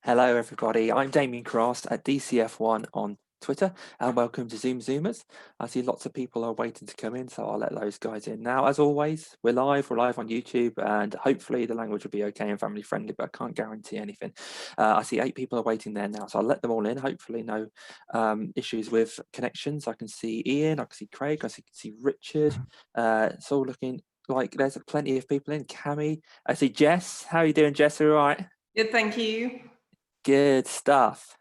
Hello, everybody. I'm Damien Cross at DCF1 on Twitter, and welcome to ZoomZoomers. I see lots of people are waiting to come in, so I'll let those guys in now. As always, we're live on YouTube, and hopefully the language will be okay and family friendly, but I can't guarantee anything. I see 8 people are waiting there now, so I'll let them all in. Hopefully no issues with connections. I can see Ian, I can see Craig, I can see Richard. It's all looking like there's plenty of people in. Cammie, I see Jess. How are you doing, Jess? All right? Good, thank you. Good stuff.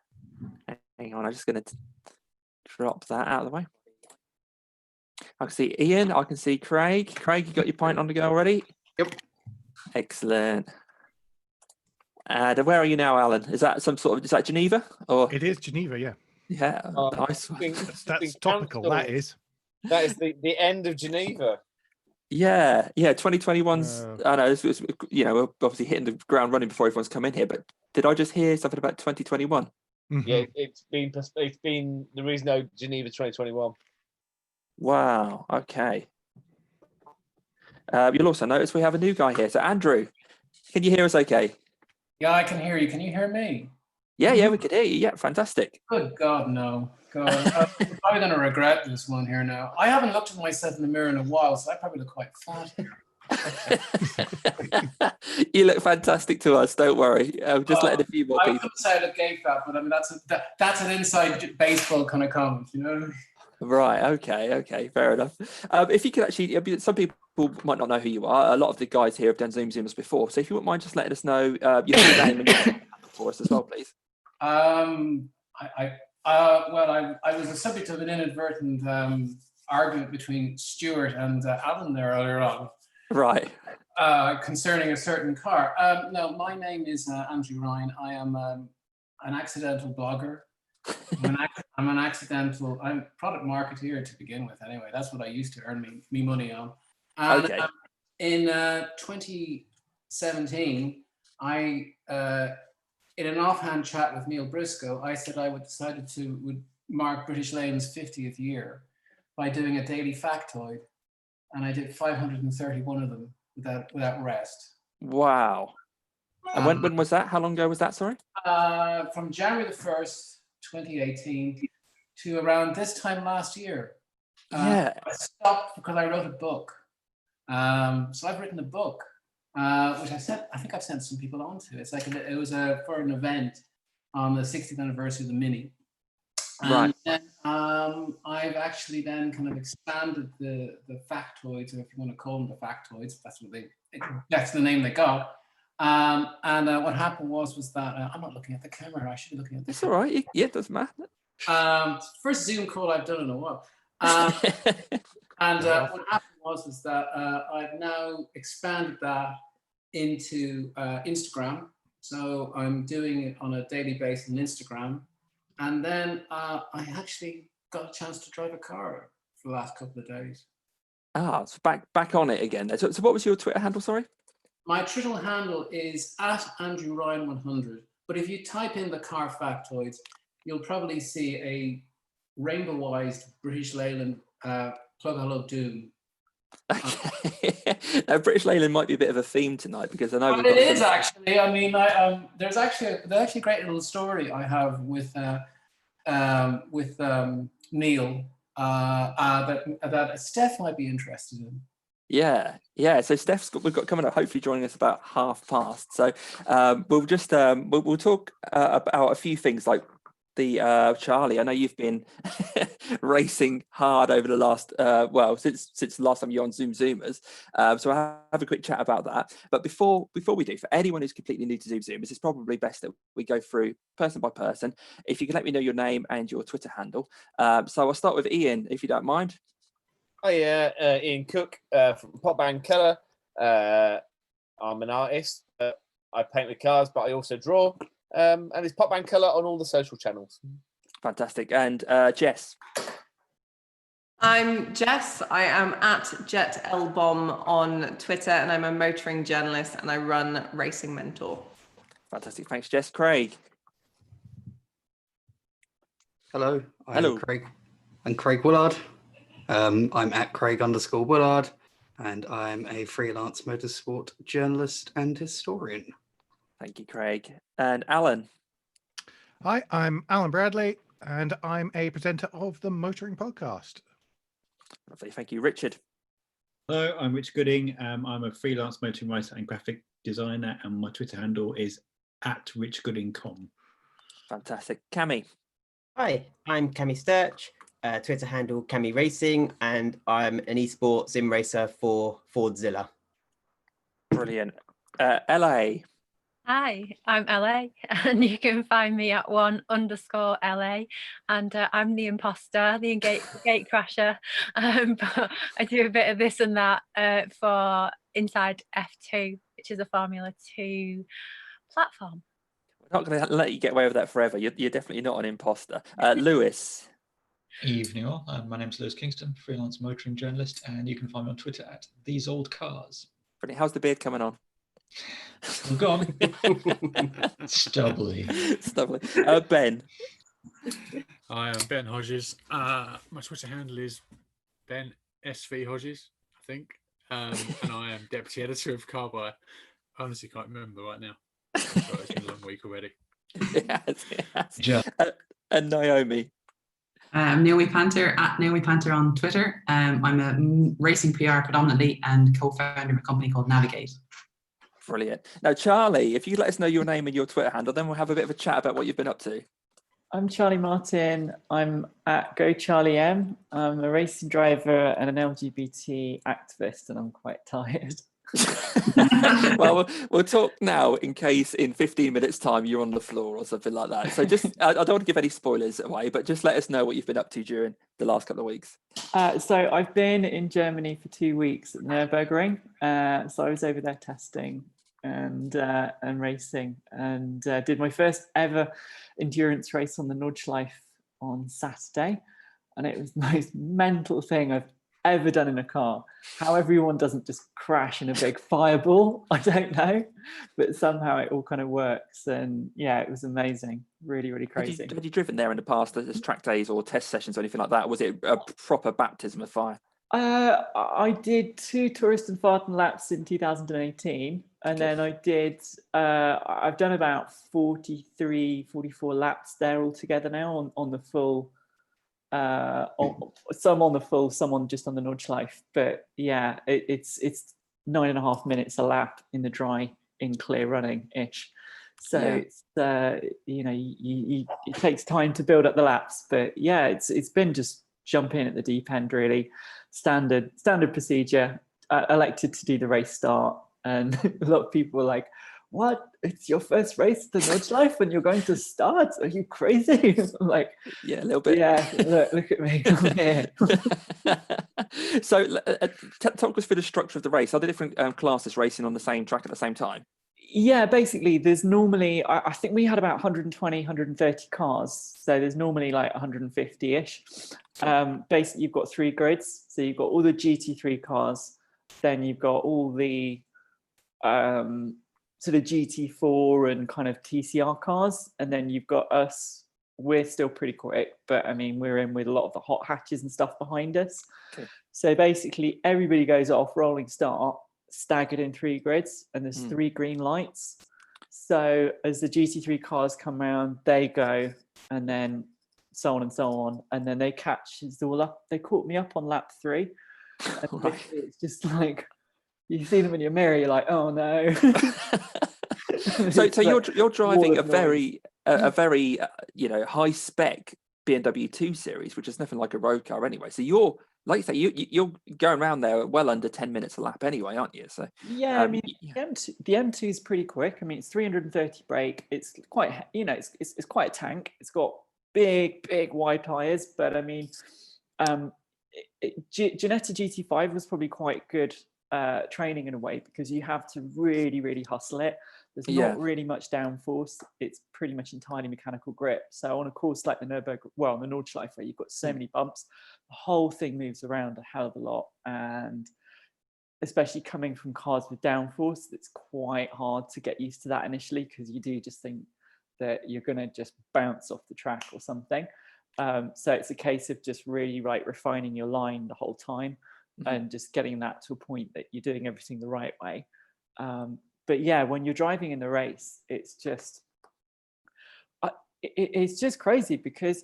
Hang on, I'm just going to drop that out of the way. I can see Ian, I can see Craig. Craig, you got your pint on the go already? Yep. Excellent. And where are you now, Alan? Is that some sort of, is that Geneva? Or It is Geneva, yeah. yeah, nice. That's topical, that is. That is the end of Geneva. Yeah, 2021's, I know, it's, you know, we're obviously hitting the ground running before everyone's come in here, but did I just hear something about 2021? Mm-hmm. Yeah, it's been the reason of Geneva 2021. Wow, okay. You'll also notice we have a new guy here. So Andrew, can you hear us okay? Yeah, I can hear you. Can you hear me? Yeah, we could hear you. Yeah, fantastic. Good God, no. God, I'm probably going to regret this one here now. I haven't looked at myself in the mirror in a while, so I probably look quite fat here. You look fantastic to us. Don't worry. Just letting a few more I people. wouldn't say I look gay fat, but I mean that's an inside baseball kind of comment, you know. Right. Okay. Fair enough. If you could actually, some people might not know who you are. A lot of the guys here have done ZoomZoomers before, so if you wouldn't mind just letting us know your full name and your for us as well, please. I was the subject of an inadvertent argument between Stuart and Alan there earlier on. Right. Concerning a certain car. No, my name is Andrew Ryan. I am an accidental blogger. I'm product marketeer to begin with anyway. That's what I used to earn me money on. And Okay. In 2017, I in an offhand chat with Neil Briscoe, I said I would mark British Lane's 50th year by doing a daily factoid, and I did 531 of them without rest. Wow. And when was that? How long ago was that? Sorry. From January the 1st, 2018, to around this time last year. Yeah. I stopped because I wrote a book. So I've written a book. Which I think I've sent some people on to. It's like it was for an event on the 60th anniversary of the Mini. And Right. then, I've actually then kind of expanded the factoids, or if you want to call them the factoids, that's the name they got. What happened was that I'm not looking at the camera. I should be looking at the It's all right. Yeah, it doesn't matter. First Zoom call I've done in a while. What happened was that I've now expanded that into Instagram. So I'm doing it on a daily basis on Instagram. And then I actually got a chance to drive a car for the last couple of days. So back on it again. So what was your Twitter handle, sorry? My Twitter handle is @AndrewRyan100. But if you type in the car factoids, you'll probably see a rainbow-wized British Leyland plug hello doom. Okay. Now, British Leyland might be a bit of a theme tonight because I know. Well, it is actually. I mean, there's actually a great little story I have with Neil that Steph might be interested in. Yeah. So we've got coming up, hopefully joining us about 5:30. So we'll just we'll talk about a few things like the Charlie. I know you've been racing hard over the last since the last time you're on ZoomZoomers. So I'll have a quick chat about that. But before we do, for anyone who's completely new to ZoomZoomers, it's probably best that we go through person by person. If you can let me know your name and your Twitter handle. So I'll start with Ian, if you don't mind. Hi, Ian Cook from Pop Band Colour. I'm an artist. I paint with cars, but I also draw. And it's Pop Band Colour on all the social channels. Fantastic. And Jess. I'm Jess. I am @JetLBomb on Twitter, and I'm a motoring journalist, and I run Racing Mentor. Fantastic. Thanks, Jess. Craig. Hello. I'm Craig. I'm Craig Woollard. I'm @Craig_Woollard, and I'm a freelance motorsport journalist and historian. Thank you, Craig. And Alan. Hi, I'm Alan Bradley, and I'm a presenter of the Motoring Podcast. Lovely, thank you. Richard. Hello, I'm Rich Gooding. I'm a freelance motoring writer and graphic designer, and my Twitter handle is @richgooding.com. Fantastic. Cammie. Hi, I'm Cammie Sturch, Twitter handle Cammie Racing, and I'm an esports sim racer for Fordzilla. Brilliant. LA. Hi, I'm LA, and you can find me at @1_LA, and I'm the imposter, the gate crasher. But I do a bit of this and that for Inside F2, which is a Formula 2 platform. We're not going to let you get away with that forever. You're definitely not an imposter. Lewis. Evening all. My name's Lewis Kingston, freelance motoring journalist, and you can find me on Twitter @TheseOldCars. Brilliant. How's the beard coming on? Oh, God. Stubbly. Ben. Hi, I'm Ben Hodges. My Twitter handle is Ben SV Hodges, I think, and I am deputy editor of Carby. I honestly can't remember right now. Sorry, it's been a long week already. Yes. And Naomi. I'm Naomi Panter @Naomi Panter on Twitter. I'm a racing PR predominantly and co-founder of a company called Navigate. Brilliant. Now, Charlie, if you let us know your name and your Twitter handle, then we'll have a bit of a chat about what you've been up to. I'm Charlie Martin. I'm @GoCharlieM. I'm a racing driver and an LGBT activist, and I'm quite tired. Well, we'll talk now in case in 15 minutes' time you're on the floor or something like that. So just, I don't want to give any spoilers away, but just let us know what you've been up to during the last couple of weeks. So I've been in Germany for 2 weeks at Nürburgring. So I was over there testing and racing, and did my first ever endurance race on the Nordschleife on Saturday, and it was the most mental thing I've ever done in a car. How everyone doesn't just crash in a big fireball, I don't know, but somehow it all kind of works. And yeah, it was amazing. Really, really crazy. Had you driven there in the past as track days or test sessions or anything like that? Was it a proper baptism of fire? I did 2 Tourist and Fahrten laps in 2018, and then I've done about 43, 44 laps there altogether now on the full. Some on the full, some on just on the Nordschleife. But yeah, it's 9.5 minutes a lap in the dry, in clear running ish. So it's it takes time to build up the laps. But yeah, it's been just jump in at the deep end, really. Standard procedure. Elected to do the race start, and a lot of people were like, "What? It's your first race at the Nordschleife and you're going to start? Are you crazy?" I'm like, yeah, a little bit. Yeah, look at me. I'm here. So talk us through the structure of the race. Are there different classes racing on the same track at the same time? Yeah, basically there's normally, I think we had about 120, 130 cars. So there's normally like 150-ish. Basically you've got 3 grids. So you've got all the GT3 cars, then you've got all the sort of GT4 and kind of TCR cars, and then you've got us. We're still pretty quick, but I mean, we're in with a lot of the hot hatches and stuff behind us. Okay. So basically everybody goes off rolling start, staggered in 3 grids, and there's 3 green lights. So as the GT3 cars come around, they go, and then so on and so on, and then they catch us all up. They caught me up on lap 3, and right. It's just like, you see them in your mirror, you're like, oh no. So you're driving a very high spec BMW 2 Series, which is nothing like a road car anyway. So you're, like you say, you're going around there well under 10 minutes a lap anyway, aren't you? So yeah, I mean, the M2 is pretty quick. I mean, it's 330 brake. It's quite, it's quite a tank. It's got big wide tires, but I mean, Ginetta GT5 was probably quite good training in a way, because you have to really hustle it. There's not really much downforce. It's pretty much entirely mechanical grip. So on a course like the Nordschleife, where you've got so many bumps, the whole thing moves around a hell of a lot. And especially coming from cars with downforce, it's quite hard to get used to that initially, because you do just think that you're going to just bounce off the track or something. So it's a case of just really refining your line the whole time, and just getting that to a point that you're doing everything the right way. But yeah, when you're driving in the race, it's just, it's just crazy because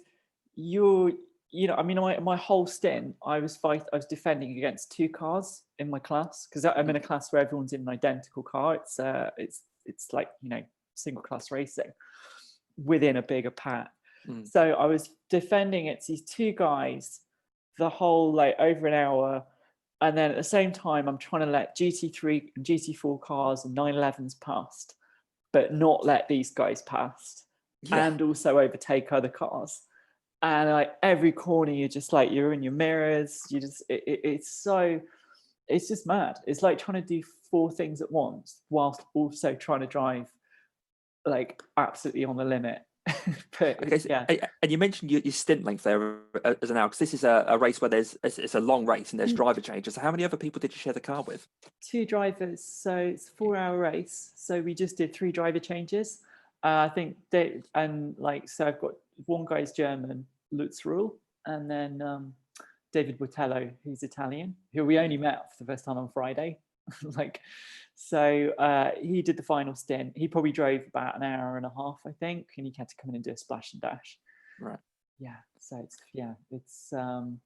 you know, I mean, my whole stint, I was defending against 2 cars in my class, because I'm in a class where everyone's in an identical car. It's like, you know, single class racing within a bigger pack. So I was defending against these 2 guys the whole, like, over an hour, and then at the same time I'm trying to let GT3 and GT4 cars and 911s past, but not let these guys past, and also overtake other cars. And like every corner, you're just like, you're in your mirrors. You just, it's just mad. It's like trying to do 4 things at once whilst also trying to drive like absolutely on the limit. But Okay, so, and you mentioned your stint length there as an hour, because this is a race where it's a long race and there's driver changes. So how many other people did you share the car with? 2 drivers, so it's a 4-hour race. So we just did 3 driver changes. I think so I've got one guy's German, Lutz Rule, and then David Botello, who's Italian, who we only met for the first time on Friday. He did the final stint. He probably drove about an hour and a half, I think, and he had to come in and do a splash and dash. Right. Yeah. So it's and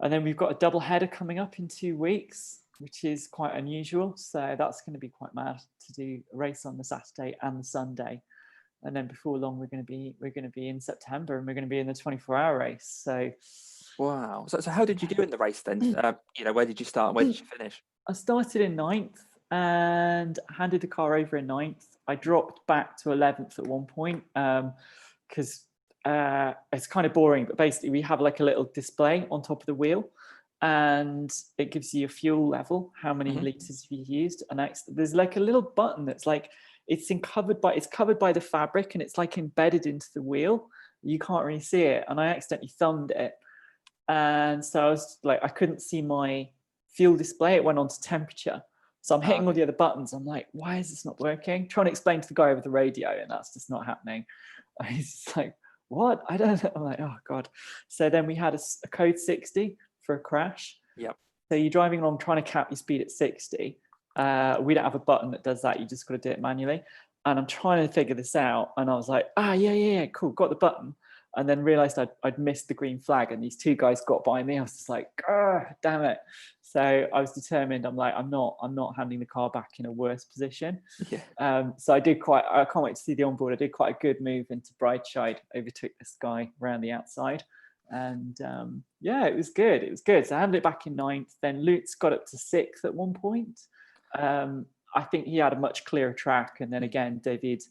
then we've got a double header coming up in 2 weeks, which is quite unusual. So that's going to be quite mad to do a race on the Saturday and the Sunday. And then before long, we're going to be in September, and we're going to be in the 24-hour race. So, wow. So how did you do in the race then? You know, where did you start and where did you finish? I started in 9th and handed the car over in 9th. I dropped back to 11th at one point because it's kind of boring, but basically we have like a little display on top of the wheel, and it gives you a fuel level, how many litres you used. And there's like a little button that's like, it's covered by the fabric, and it's like embedded into the wheel. You can't really see it. And I accidentally thumbed it. And so I was like, I couldn't see my fuel display. It went on to temperature. So I'm hitting all the other buttons. I'm like, why is this not working? Trying to explain to the guy over the radio, and that's just not happening. And he's just like, what? I don't know. I'm like, oh God. So then we had a code 60 for a crash. Yep. So you're driving along trying to cap your speed at 60. We don't have a button that does that. You just got to do it manually. And I'm trying to figure this out. And I was like, yeah, cool, got the button. And then realized I'd missed the green flag, and these 2 guys got by me. I was just like, damn it. So I was determined. I'm like, I'm not handing the car back in a worse position. Yeah. So I can't wait to see the onboard. I did quite a good move into Brideside, overtook this guy around the outside. And it was good. It was good. So I handed it back in 9th. Then Lutz got up to 6th at one point. I think he had a much clearer track. And then again, David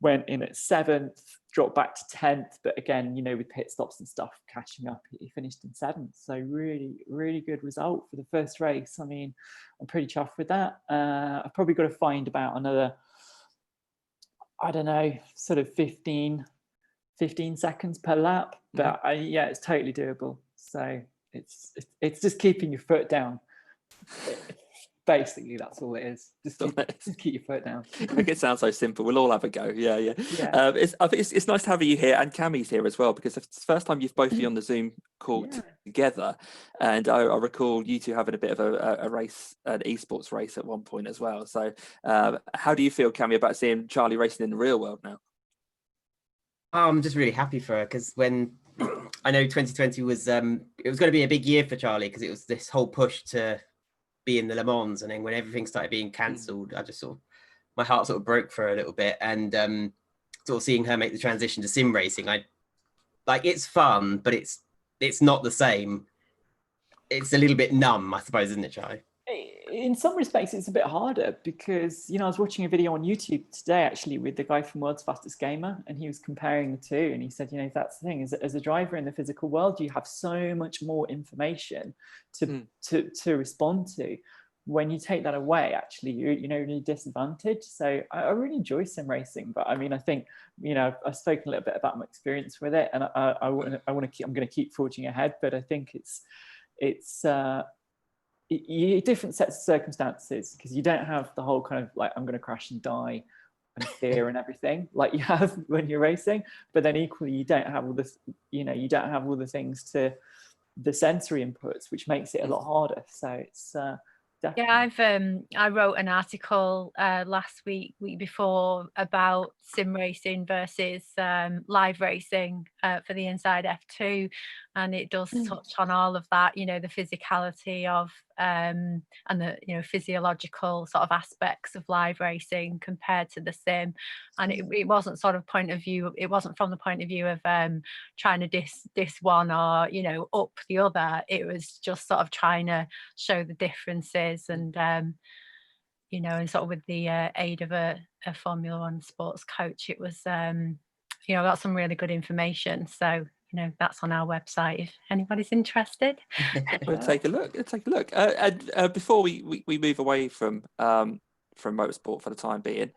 went in at 7th, dropped back to 10th. But again, you know, with pit stops and stuff catching up, he finished in 7th. So really, really good result for the first race. I mean, I'm pretty chuffed with that. I've probably got to find about another, I don't know, sort of 15 seconds per lap. But it's totally doable. So it's just keeping your foot down. Basically, that's all it is. Just keep your foot down. I think it sounds so simple. We'll all have a go. Yeah. I think it's nice to have you here, and Cammie's here as well, because it's the first time you've both been on the Zoom call together. And I recall you 2 having a bit of a race, an esports race at one point as well. So how do you feel, Cammie, about seeing Charlie racing in the real world now? I'm just really happy for her, because when I know 2020 was, it was going to be a big year for Charlie, because it was this whole push to be in the Le Mans, and then when everything started being cancelled, I just my heart sort of broke for her a little bit. And sort of seeing her make the transition to sim racing, it's fun, but it's not the same. It's a little bit numb, I suppose, isn't it, Charlie? In some respects, it's a bit harder because, you know, I was watching a video on YouTube today, actually, with the guy from World's Fastest Gamer, and he was comparing the 2. And he said, you know, that's the thing, is that as a driver in the physical world, you have so much more information to respond to. When you take that away, actually, you're really disadvantaged. So I really enjoy sim racing, but I mean, I think, you know, I've spoken a little bit about my experience with it, and I'm going to keep forging ahead. But I think it's different sets of circumstances, because you don't have the whole kind of like, I'm going to crash and die and fear and everything like you have when you're racing. But then equally, you don't have all this, you know, you don't have all the things to the sensory inputs, which makes it a lot harder. So it's Yeah, I wrote an article last week before about sim racing versus live racing for the Inside F2, and it does touch on all of that, you know, the physicality of and the, you know, physiological sort of aspects of live racing compared to the sim. And it wasn't sort of point of view, it wasn't from the point of view of trying to diss one or, you know, up the other. It was just sort of trying to show the differences and you know, and sort of with the aid of a Formula One sports coach, it was you know, got some really good information. So, you know, that's on our website if anybody's interested. We'll take a look. Let's take a look. And before we move away from motorsport for the time being,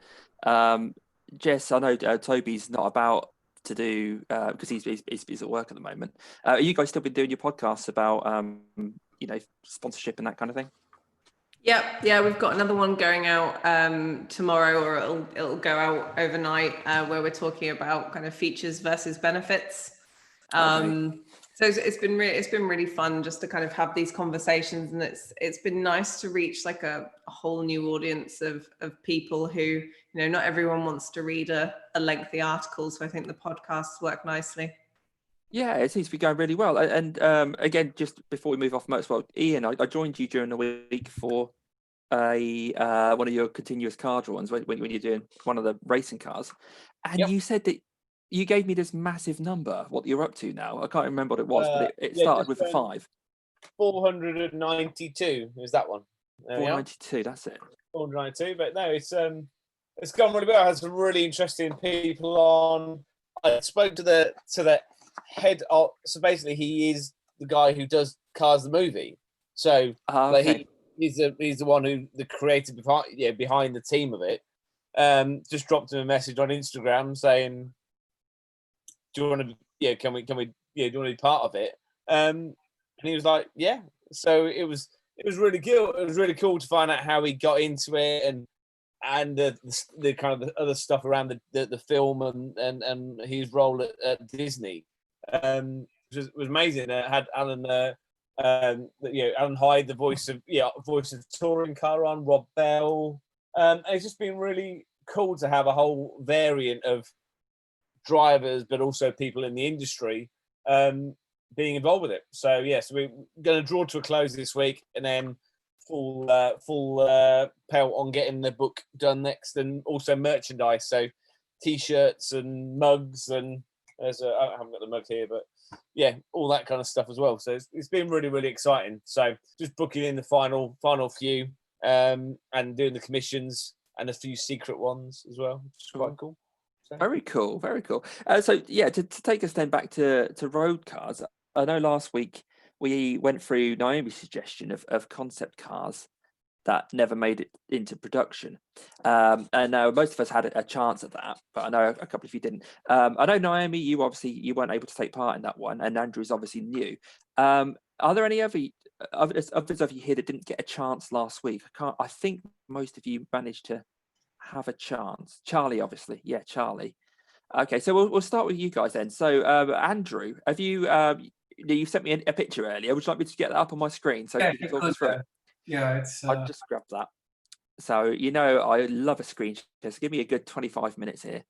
Jess, I know Toby's not about to do because he's at work at the moment. Are you guys still been doing your podcasts about you know, sponsorship and that kind of thing? Yeah, we've got another one going out tomorrow, or it'll go out overnight, where we're talking about kind of features versus benefits. So it's been really fun just to kind of have these conversations, and it's been nice to reach like a whole new audience of people who, you know, not everyone wants to read a lengthy article, so I think the podcasts work nicely. Yeah, it seems to be going really well. And again, just before we move off motorsport, Ian, I joined you during the week for one of your continuous car drawings when you're doing one of the racing cars, and you said that you gave me this massive number. What you're up to now? I can't remember what it was, but it started with a 5. 492 is that one. 492. That's it. 492. But no, it's gone really well. I had some really interesting people on. I spoke to the head of, so basically he is the guy who does Cars the movie. So like he's the one who the creative behind the team of it. Just dropped him a message on Instagram saying, do you want to can we do you want to be part of it? And he was like, yeah. So it was really cool. It was really cool to find out how he got into it and the kind of the other stuff around the film and his role at Disney. Was amazing. Had Alan Alan Hyde, the voice of touring car on, Rob Bell. And it's just been really cool to have a whole variant of drivers, but also people in the industry being involved with it. So so we're going to draw to a close this week, and then full pelt on getting the book done next, and also merchandise. So t-shirts and mugs, and I haven't got the mug here, but all that kind of stuff as well. So it's been really, really exciting. So just booking in the final few and doing the commissions and a few secret ones as well, which is quite cool. So. Very cool, very cool. So to take us then back to road cars, I know last week we went through Naomi's suggestion of concept cars that never made it into production, and most of us had a chance at that, but I know a couple of you didn't. I know Naomi, you weren't able to take part in that one, and Andrew's obviously new. Are there any others of you here that didn't get a chance last week? I think most of you managed to have a chance. Charlie, obviously, Charlie. Okay, so we'll start with you guys then. So Andrew, have you sent me a picture earlier? Would you like me to get that up on my screen so you can talk us through it? Yeah, it's. I just grabbed that. So I love a screen share. So give me a good 25 minutes here.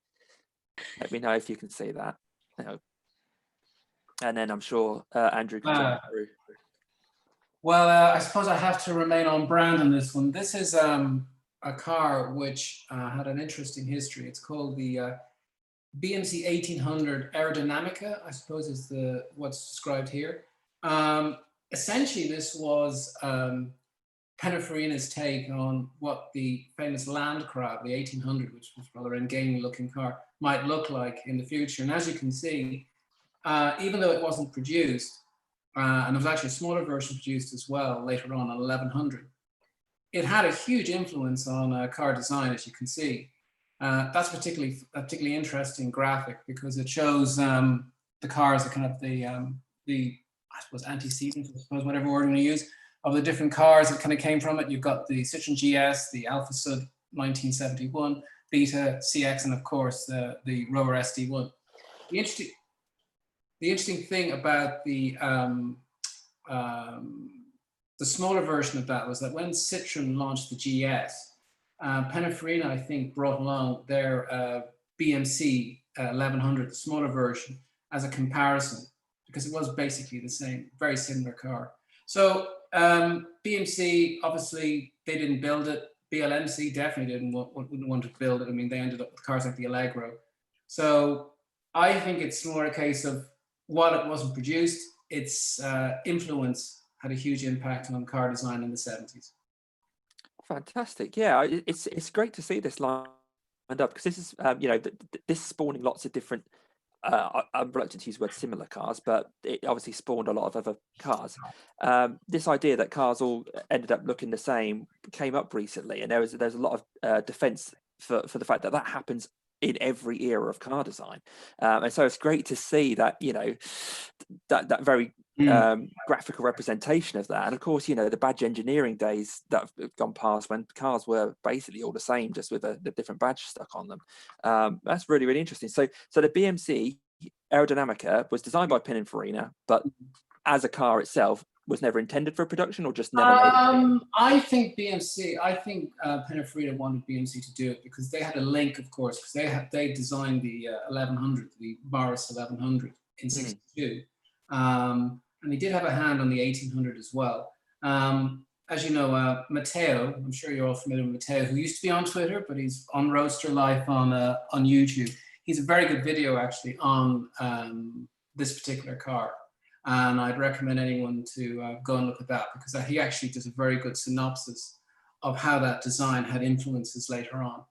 Let me know if you can see that. And then I'm sure Andrew can talk through. Well, I suppose I have to remain on brand on this one. This is a car which had an interesting history. It's called the BMC 1800 Aerodynamica, I suppose is what's described here. Essentially, this was Pininfarina's take on what the famous Land Crab, the 1800, which was rather an ungainly looking car, might look like in the future. And as you can see, even though it wasn't produced, and there was actually a smaller version produced as well later on 1100, it had a huge influence on car design, as you can see. That's a particularly interesting graphic because it shows the cars, the kind of the I suppose antecedents, I suppose whatever word you want to use, of the different cars that kind of came from it. You've got the Citroen GS, the Alfa Sud 1971, Beta, CX, and of course the Rover SD1. The interesting thing about the the smaller version of that was that when Citroen launched the GS, Pininfarina, I think, brought along their BMC 1100, the smaller version, as a comparison, because it was basically the same, very similar car. So BMC, obviously, they didn't build it. BLMC definitely wouldn't want to build it. I mean, they ended up with cars like the Allegro. So I think it's more a case of, while it wasn't produced, its influence had a huge impact on car design in the 70s. Fantastic. Yeah, it's great to see this lined up, because this is, you know, this spawning lots of different, I'm reluctant to use the word similar cars, but it obviously spawned a lot of other cars. This idea that cars all ended up looking the same came up recently, and there's a lot of defense for the fact that that happens in every era of car design. And so it's great to see that, you know, that very graphical representation of that. And of course, you know, the badge engineering days that have gone past, when cars were basically all the same, just with a different badge stuck on them. That's really, really interesting. So the BMC Aerodynamica was designed by Pininfarina, but as a car itself was never intended for production, or just never made it? I think Pininfarina wanted BMC to do it because they had a link, of course, because they designed the 1100, the Morris 1100 in '62. And he did have a hand on the 1800 as well. As you know, Matteo, I'm sure you're all familiar with Matteo, who used to be on Twitter, but he's on Roadster Life on YouTube. He's a very good video, actually, on this particular car. And I'd recommend anyone to go and look at that, because he actually does a very good synopsis of how that design had influences later on.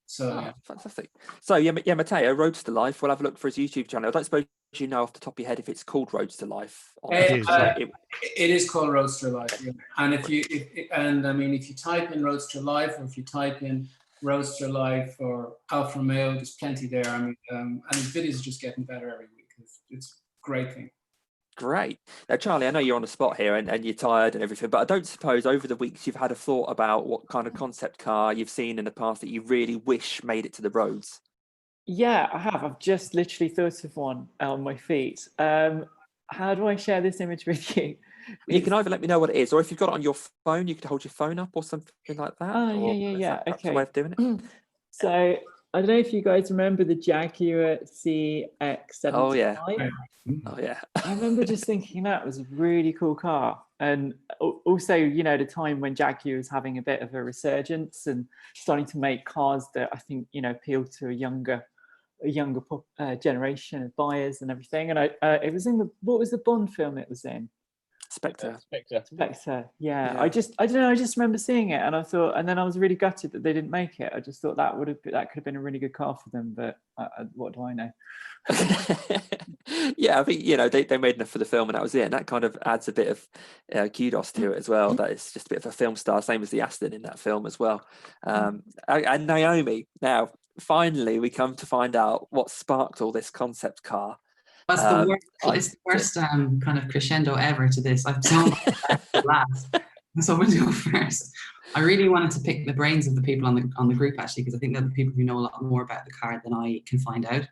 So yeah. Fantastic. So yeah, Matteo, Roadster Life. We'll have a look for his YouTube channel. I don't suppose you know off the top of your head if it's called Roadster Life. It is called Roadster Life. Yeah. And if you type in Roadster Life, or if you type in Roadster Life or Alfa Romeo, there's plenty there. I mean, and his videos are just getting better every week. It's a great thing. Great. Now, Charlie, I know you're on the spot here and you're tired and everything, but I don't suppose over the weeks you've had a thought about what kind of concept car you've seen in the past that you really wish made it to the roads? Yeah, I have. I've just literally thought of one on my feet. How do I share this image with you? You can either let me know what it is, or if you've got it on your phone, you could hold your phone up or something like that. Oh, yeah. Okay. A way of doing it. So I don't know if you guys remember the Jaguar CX-75. Oh yeah. Oh yeah. I remember just thinking that was a really cool car, and also, you know, the time when Jaguar was having a bit of a resurgence and starting to make cars that I think, you know, appeal to a younger generation of buyers and everything. And it was in what was the Bond film it was in? Spectre. Yeah. I don't know. I just remember seeing it, and I thought, and then I was really gutted that they didn't make it. I just thought that could have been a really good car for them. But what do I know? Yeah, I think, you know, they made enough for the film, and that was it. And that kind of adds a bit of kudos to it as well. That it's just a bit of a film star, same as the Aston in that film as well. And Naomi. Now, finally, we come to find out what sparked all this concept car. That's it's the worst kind of crescendo ever to this. I've done last. So I'm going to go first. I really wanted to pick the brains of the people on the group, actually, because I think they're the people who know a lot more about the car than I can find out.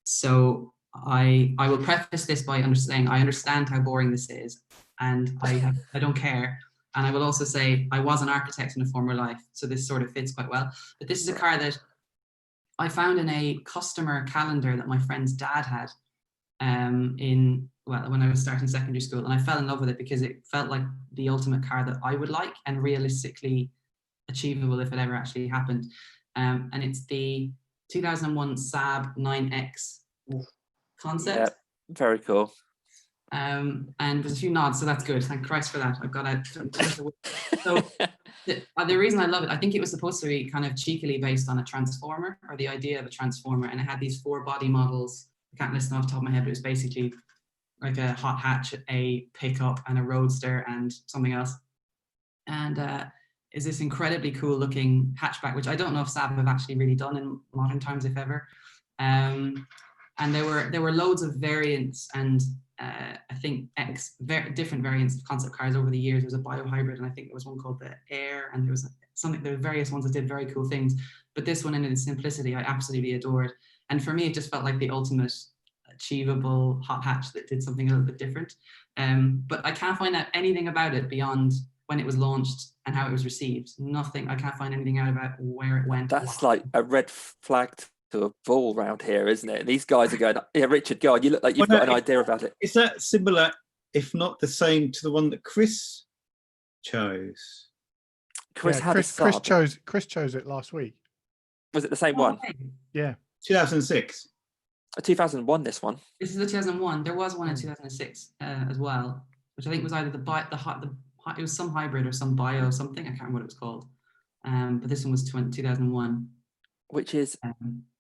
So I will preface this by saying I understand how boring this is, and I don't care. And I will also say I was an architect in a former life, so this sort of fits quite well. But this is a car that I found in a customer calendar that my friend's dad had when I was starting secondary school, and I fell in love with it because it felt like the ultimate car that I would like and realistically achievable if it ever actually happened. And it's the 2001 Saab 9X concept. Yeah, very cool. And there's a few nods, so that's good. Thank Christ for that. I've got a so the reason I love it, I think it was supposed to be kind of cheekily based on a transformer, or the idea of a transformer, and it had these 4 body models. I can't list them off the top of my head, but it was basically like a hot hatch, a pickup, and a roadster, and something else. And is this incredibly cool looking hatchback, which I don't know if Saab have actually really done in modern times, if ever. And there were loads of variants, and I think different variants of concept cars over the years. There was a biohybrid, and I think there was one called the Air, and there were various ones that did very cool things. But this one, in its simplicity, I absolutely adored. And for me, it just felt like the ultimate achievable hot hatch that did something a little bit different. But I can't find out anything about it beyond when it was launched and how it was received. Nothing. I can't find anything out about where it went. That's like a red flag to a ball round here, isn't it? And these guys are going, yeah, Richard, God, you look like you've got an idea about it. Is that similar, if not the same, to the one that Chris chose? Chris chose it last week. Was it the same one? Yeah. 2006. 2001, this one. This is the 2001. There was one in 2006 as well, which I think was either it was some hybrid or some bio something. I can't remember what it was called. But this one was 2001. Which is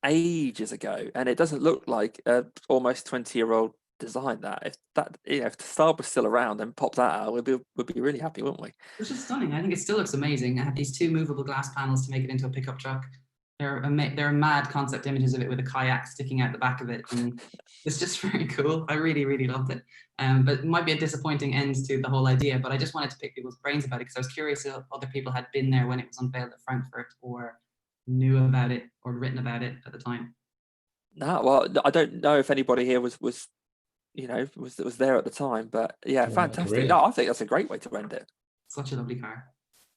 ages ago, and it doesn't look like a almost 20-year-old design. If the Star was still around and popped that out, we'd be really happy, wouldn't we? Which is stunning. I think it still looks amazing. I have these 2 movable glass panels to make it into a pickup truck. There are mad concept images of it with a kayak sticking out the back of it, and it's just very cool. I really, really loved it. But it might be a disappointing end to the whole idea, but I just wanted to pick people's brains about it because I was curious if other people had been there when it was unveiled at Frankfurt or knew about it or written about it at the time. No, well, I don't know if anybody here was there at the time, but yeah, fantastic. Really? No, I think that's a great way to end it. Such a lovely car.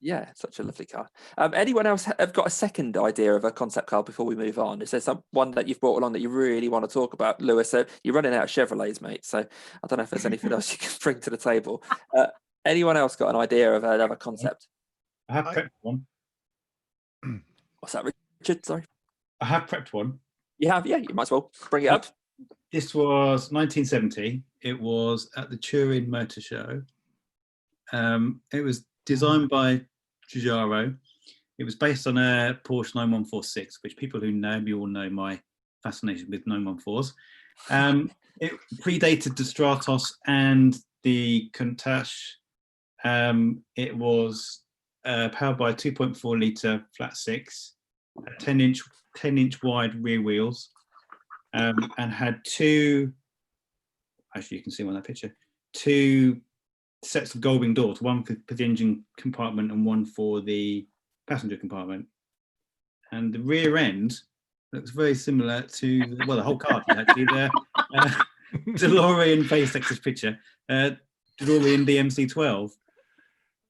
Yeah, such a lovely car. Anyone else have got a second idea of a concept car before we move on? Is there one that you've brought along that you really want to talk about, Lewis? You're running out of Chevrolets, mate, so I don't know if there's anything else you can bring to the table. Anyone else got an idea of another concept? I have prepped one. What's that, Richard? Sorry. I have prepped one. You have? Yeah, you might as well bring it up. This was 1970. It was at the Turin Motor Show. It was designed by Giugiaro. It was based on a Porsche 9146, which people who know me all know my fascination with 914s. It predated the Stratos and the Countach. It was powered by a 2.4 litre flat six, 10-inch wide rear wheels, and had 2. Actually, you can see on that picture. 2 sets of gull wing doors, one for the engine compartment and one for the passenger compartment. And the rear end looks very similar to the whole car actually. The DeLorean face Texas picture, DeLorean DMC-12,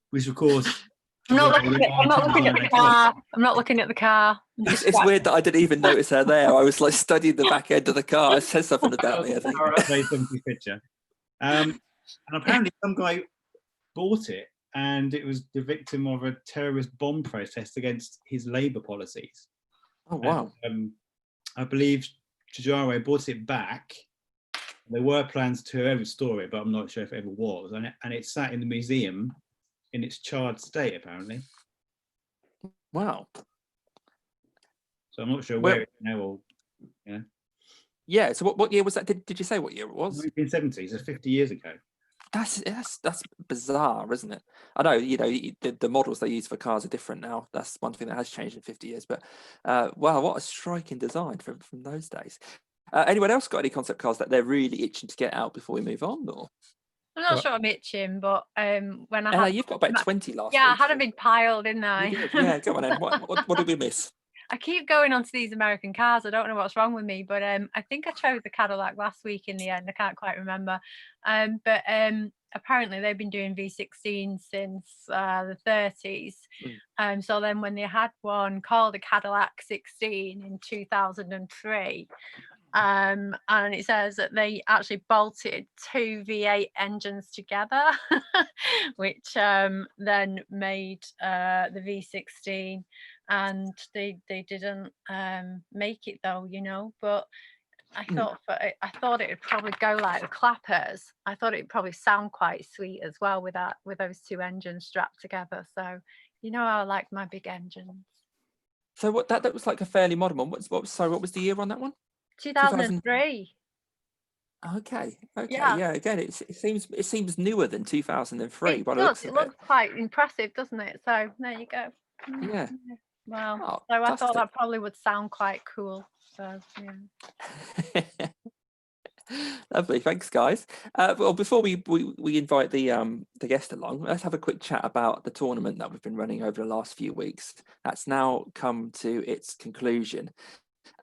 which of course. I'm not looking at the car. I'm not looking at the car. It's weird that I didn't even notice her there. I was like studying the back end of the car. It says something about me, I think. Picture. And apparently some guy bought it and it was the victim of a terrorist bomb protest against his Labour policies. Oh, wow. And, I believe Giugiaro bought it back. There were plans to ever restore it, but I'm not sure if it ever was. And it sat in the museum in its charred state, apparently. Wow. So I'm not sure where it is now or, Yeah, so what year was that? Did you say what year it was? 1970s, so 50 years ago. That's bizarre, isn't it? I know, the models they use for cars are different now. That's one thing that has changed in 50 years. But wow, what a striking design from those days. Anyone else got any concept cars that they're really itching to get out before we move on? Or I'm not sure I'm itching, but when I you've got about 20 last week. I had a big pile, didn't I? Yeah, go on then. What did we miss? I keep going onto these American cars. I don't know what's wrong with me, but I think I chose the Cadillac last week in the end. I can't quite remember. But apparently they've been doing V16 since the 30s. So then when they had one called a Cadillac 16 in 2003, and it says that they actually bolted 2 V8 engines together, which then made the V16. And they didn't make it though, but I thought it would probably go like the clappers. I thought it'd probably sound quite sweet as well with those 2 engines strapped together. So I like my big engines. So that was like a fairly modern one. What was the year on that one? 2003. Okay. Yeah. Again, it seems newer than 2003. It does. It looks quite impressive, doesn't it? So there you go. Yeah. Well, so I thought that probably would sound quite cool. So yeah. Lovely, thanks, guys. Well, before we invite the guest along, let's have a quick chat about the tournament that we've been running over the last few weeks. That's now come to its conclusion,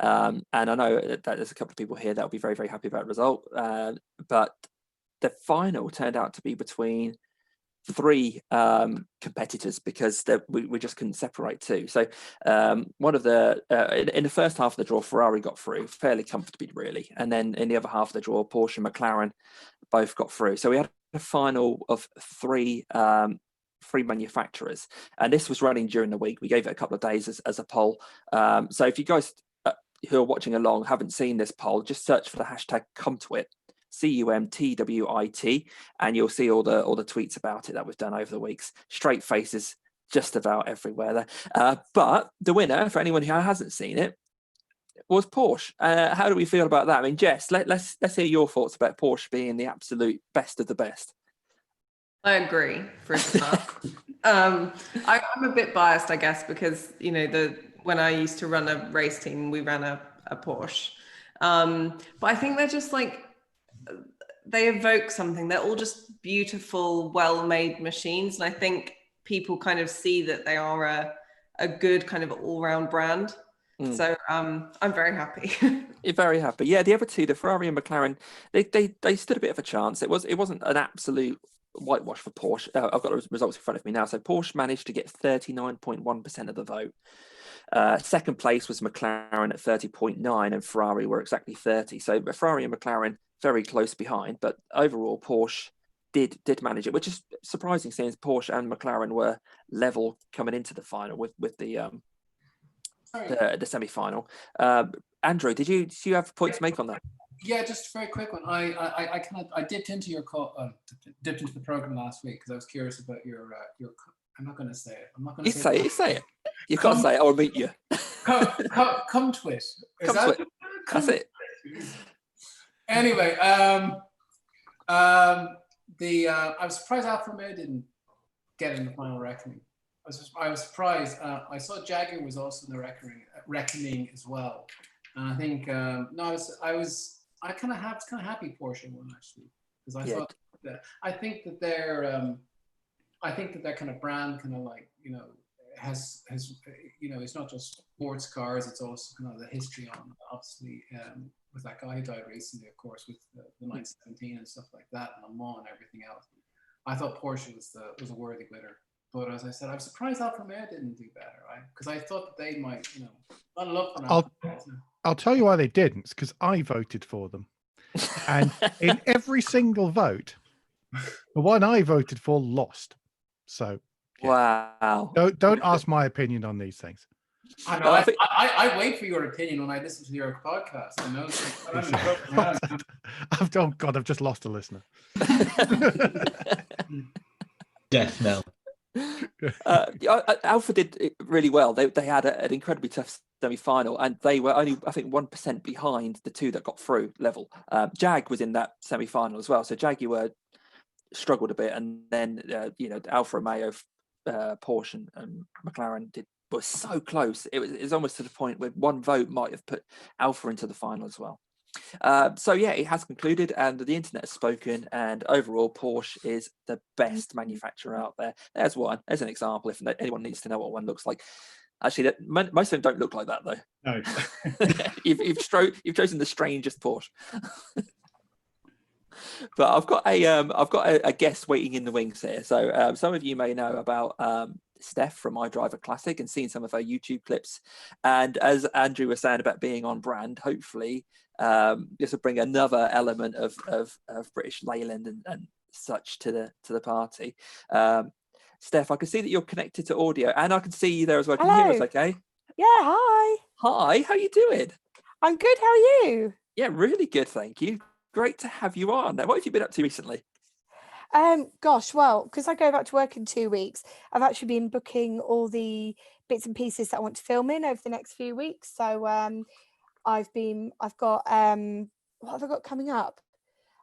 and I know that there's a couple of people here that will be very, very happy about the result. But the final turned out to be between 3 competitors because we just couldn't separate 2. So one of the in the first half of the draw, Ferrari got through fairly comfortably, really, and then in the other half of the draw, Porsche and McLaren both got through. So we had a final of 3 manufacturers, and this was running during the week. We gave it a couple of days as a poll. So if you guys who are watching along haven't seen this poll, just search for the hashtag #CumTwit. CUMTWIT, and you'll see all the tweets about it that we've done over the weeks. Straight faces just about everywhere there. But the winner, for anyone who hasn't seen it, was Porsche. How do we feel about that? I mean, Jess, let's hear your thoughts about Porsche being the absolute best of the best. I agree, for a start. I'm a bit biased, I guess, because when I used to run a race team, we ran a Porsche. But I think they're just like, they evoke something. They're all just beautiful, well-made machines, and I think people kind of see that they are a good kind of all-round brand. So I'm very happy. You're very happy. Yeah, the other 2, the Ferrari and McLaren, they stood a bit of a chance. It wasn't an absolute whitewash for Porsche. I've got the results in front of me now. So Porsche managed to get 39.1% of the vote. Second place was McLaren at 30.9%, and Ferrari were exactly 30%. So Ferrari and McLaren very close behind, but overall Porsche did manage it, which is surprising since Porsche and McLaren were level coming into the final with the semi-final. Andrew, did you have points to make on that? Yeah, just a very quick one. I dipped into your dipped into the program last week because I was curious about your. I'm not going to say it. I'm not going to say it. You say it. You can't say it. I will meet you. #CumTwit. That's it. Anyway, I was surprised Alfa Romeo didn't get in the final reckoning. I was surprised. I saw Jaguar was also in the reckoning as well, and I think I was kind of happy Porsche won actually, because I thought that I think that their kind of brand kind of like has it's not just sports cars, it's also kind of the history on obviously with that guy who died recently, of course, with the 917 and stuff like that, and Le Mans and everything else. I thought Porsche was a worthy winner. But as I said, I'm surprised Alfa Romeo didn't do better, right? Because I thought that they might, not love for Alfa Romeo. I'll tell you why they didn't. It's because I voted for them. And in every single vote, the one I voted for lost. So yeah. Wow. Don't ask my opinion on these things. I know. I wait for your opinion when I listen to your podcast. I know. Oh God, I've just lost a listener. Death knell. Alpha did really well. They had an incredibly tough semi-final, and they were only, I think, 1% behind the 2 that got through level. Jag was in that semi-final as well, so Jaguar struggled a bit, and then Alfa Romeo, Porsche and McLaren was so close. It was almost to the point where one vote might have put Alfa into the final as well. So yeah, it has concluded, and the internet has spoken, and overall Porsche is the best manufacturer out there. There's an example if anyone needs to know what one looks like. Actually, most of them don't look like that though. No. You've chosen the strangest Porsche. But I've got a guest waiting in the wings here. So some of you may know about Steph from iDriver Classic and seen some of her YouTube clips. And as Andrew was saying about being on brand, hopefully this will bring another element of British Leyland and such to the party. Steph, I can see that you're connected to audio, and I can see you there as well. Can you hear us okay? Yeah, hi. Hi, how you doing? I'm good, how are you? Yeah, really good, thank you. Great to have you on. What have you been up to recently? Gosh, well, because I go back to work in 2 weeks, I've actually been booking all the bits and pieces that I want to film in over the next few weeks. So I've got what have I got coming up?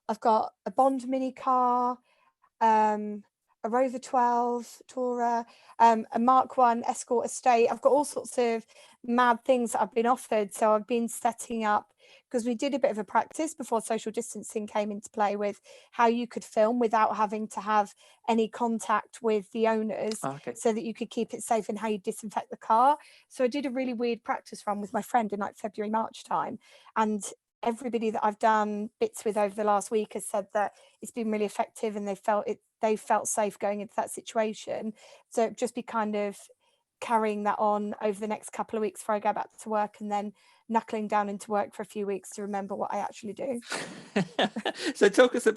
I've got a Bond mini car, a Rover 12 Tourer, a Mark 1 Escort Estate. I've got all sorts of mad things that I've been offered. So I've been setting up, because we did a bit of a practice before social distancing came into play with how you could film without having to have any contact with the owners, so that you could keep it safe, and how you disinfect the car. So I did a really weird practice run with my friend in like February, March time. And everybody that I've done bits with over the last week has said that it's been really effective, and they felt safe going into that situation. So just be kind of carrying that on over the next couple of weeks before I go back to work, and then knuckling down into work for a few weeks to remember what I actually do. So talk us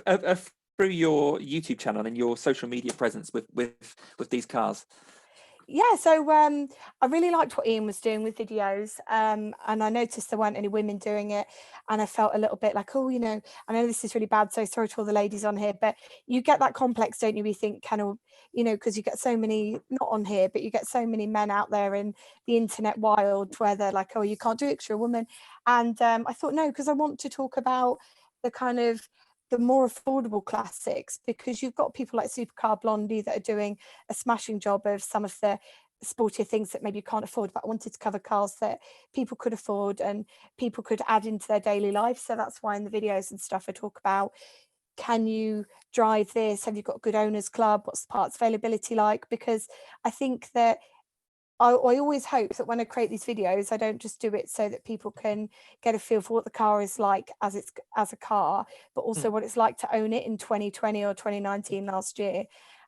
through your YouTube channel and your social media presence with these cars. Yeah, so I really liked what Ian was doing with videos, and I noticed there weren't any women doing it, and I felt a little bit like, oh, I know this is really bad, so sorry to all the ladies on here, but you get that complex, don't you? You think because you get so many, not on here, but you get so many men out there in the internet wild where they're like, oh, you can't do it because you're a woman. And I thought, no, because I want to talk about the more affordable classics, because you've got people like Supercar Blondie that are doing a smashing job of some of the sportier things that maybe you can't afford, but I wanted to cover cars that people could afford and people could add into their daily life. So that's why in the videos and stuff I talk about, can you drive this? Have you got a good owners club? What's the parts availability like? Because I think that I always hope that when I create these videos, I don't just do it so that people can get a feel for what the car is like as a car, but also what it's like to own it in 2020 or 2019 last year.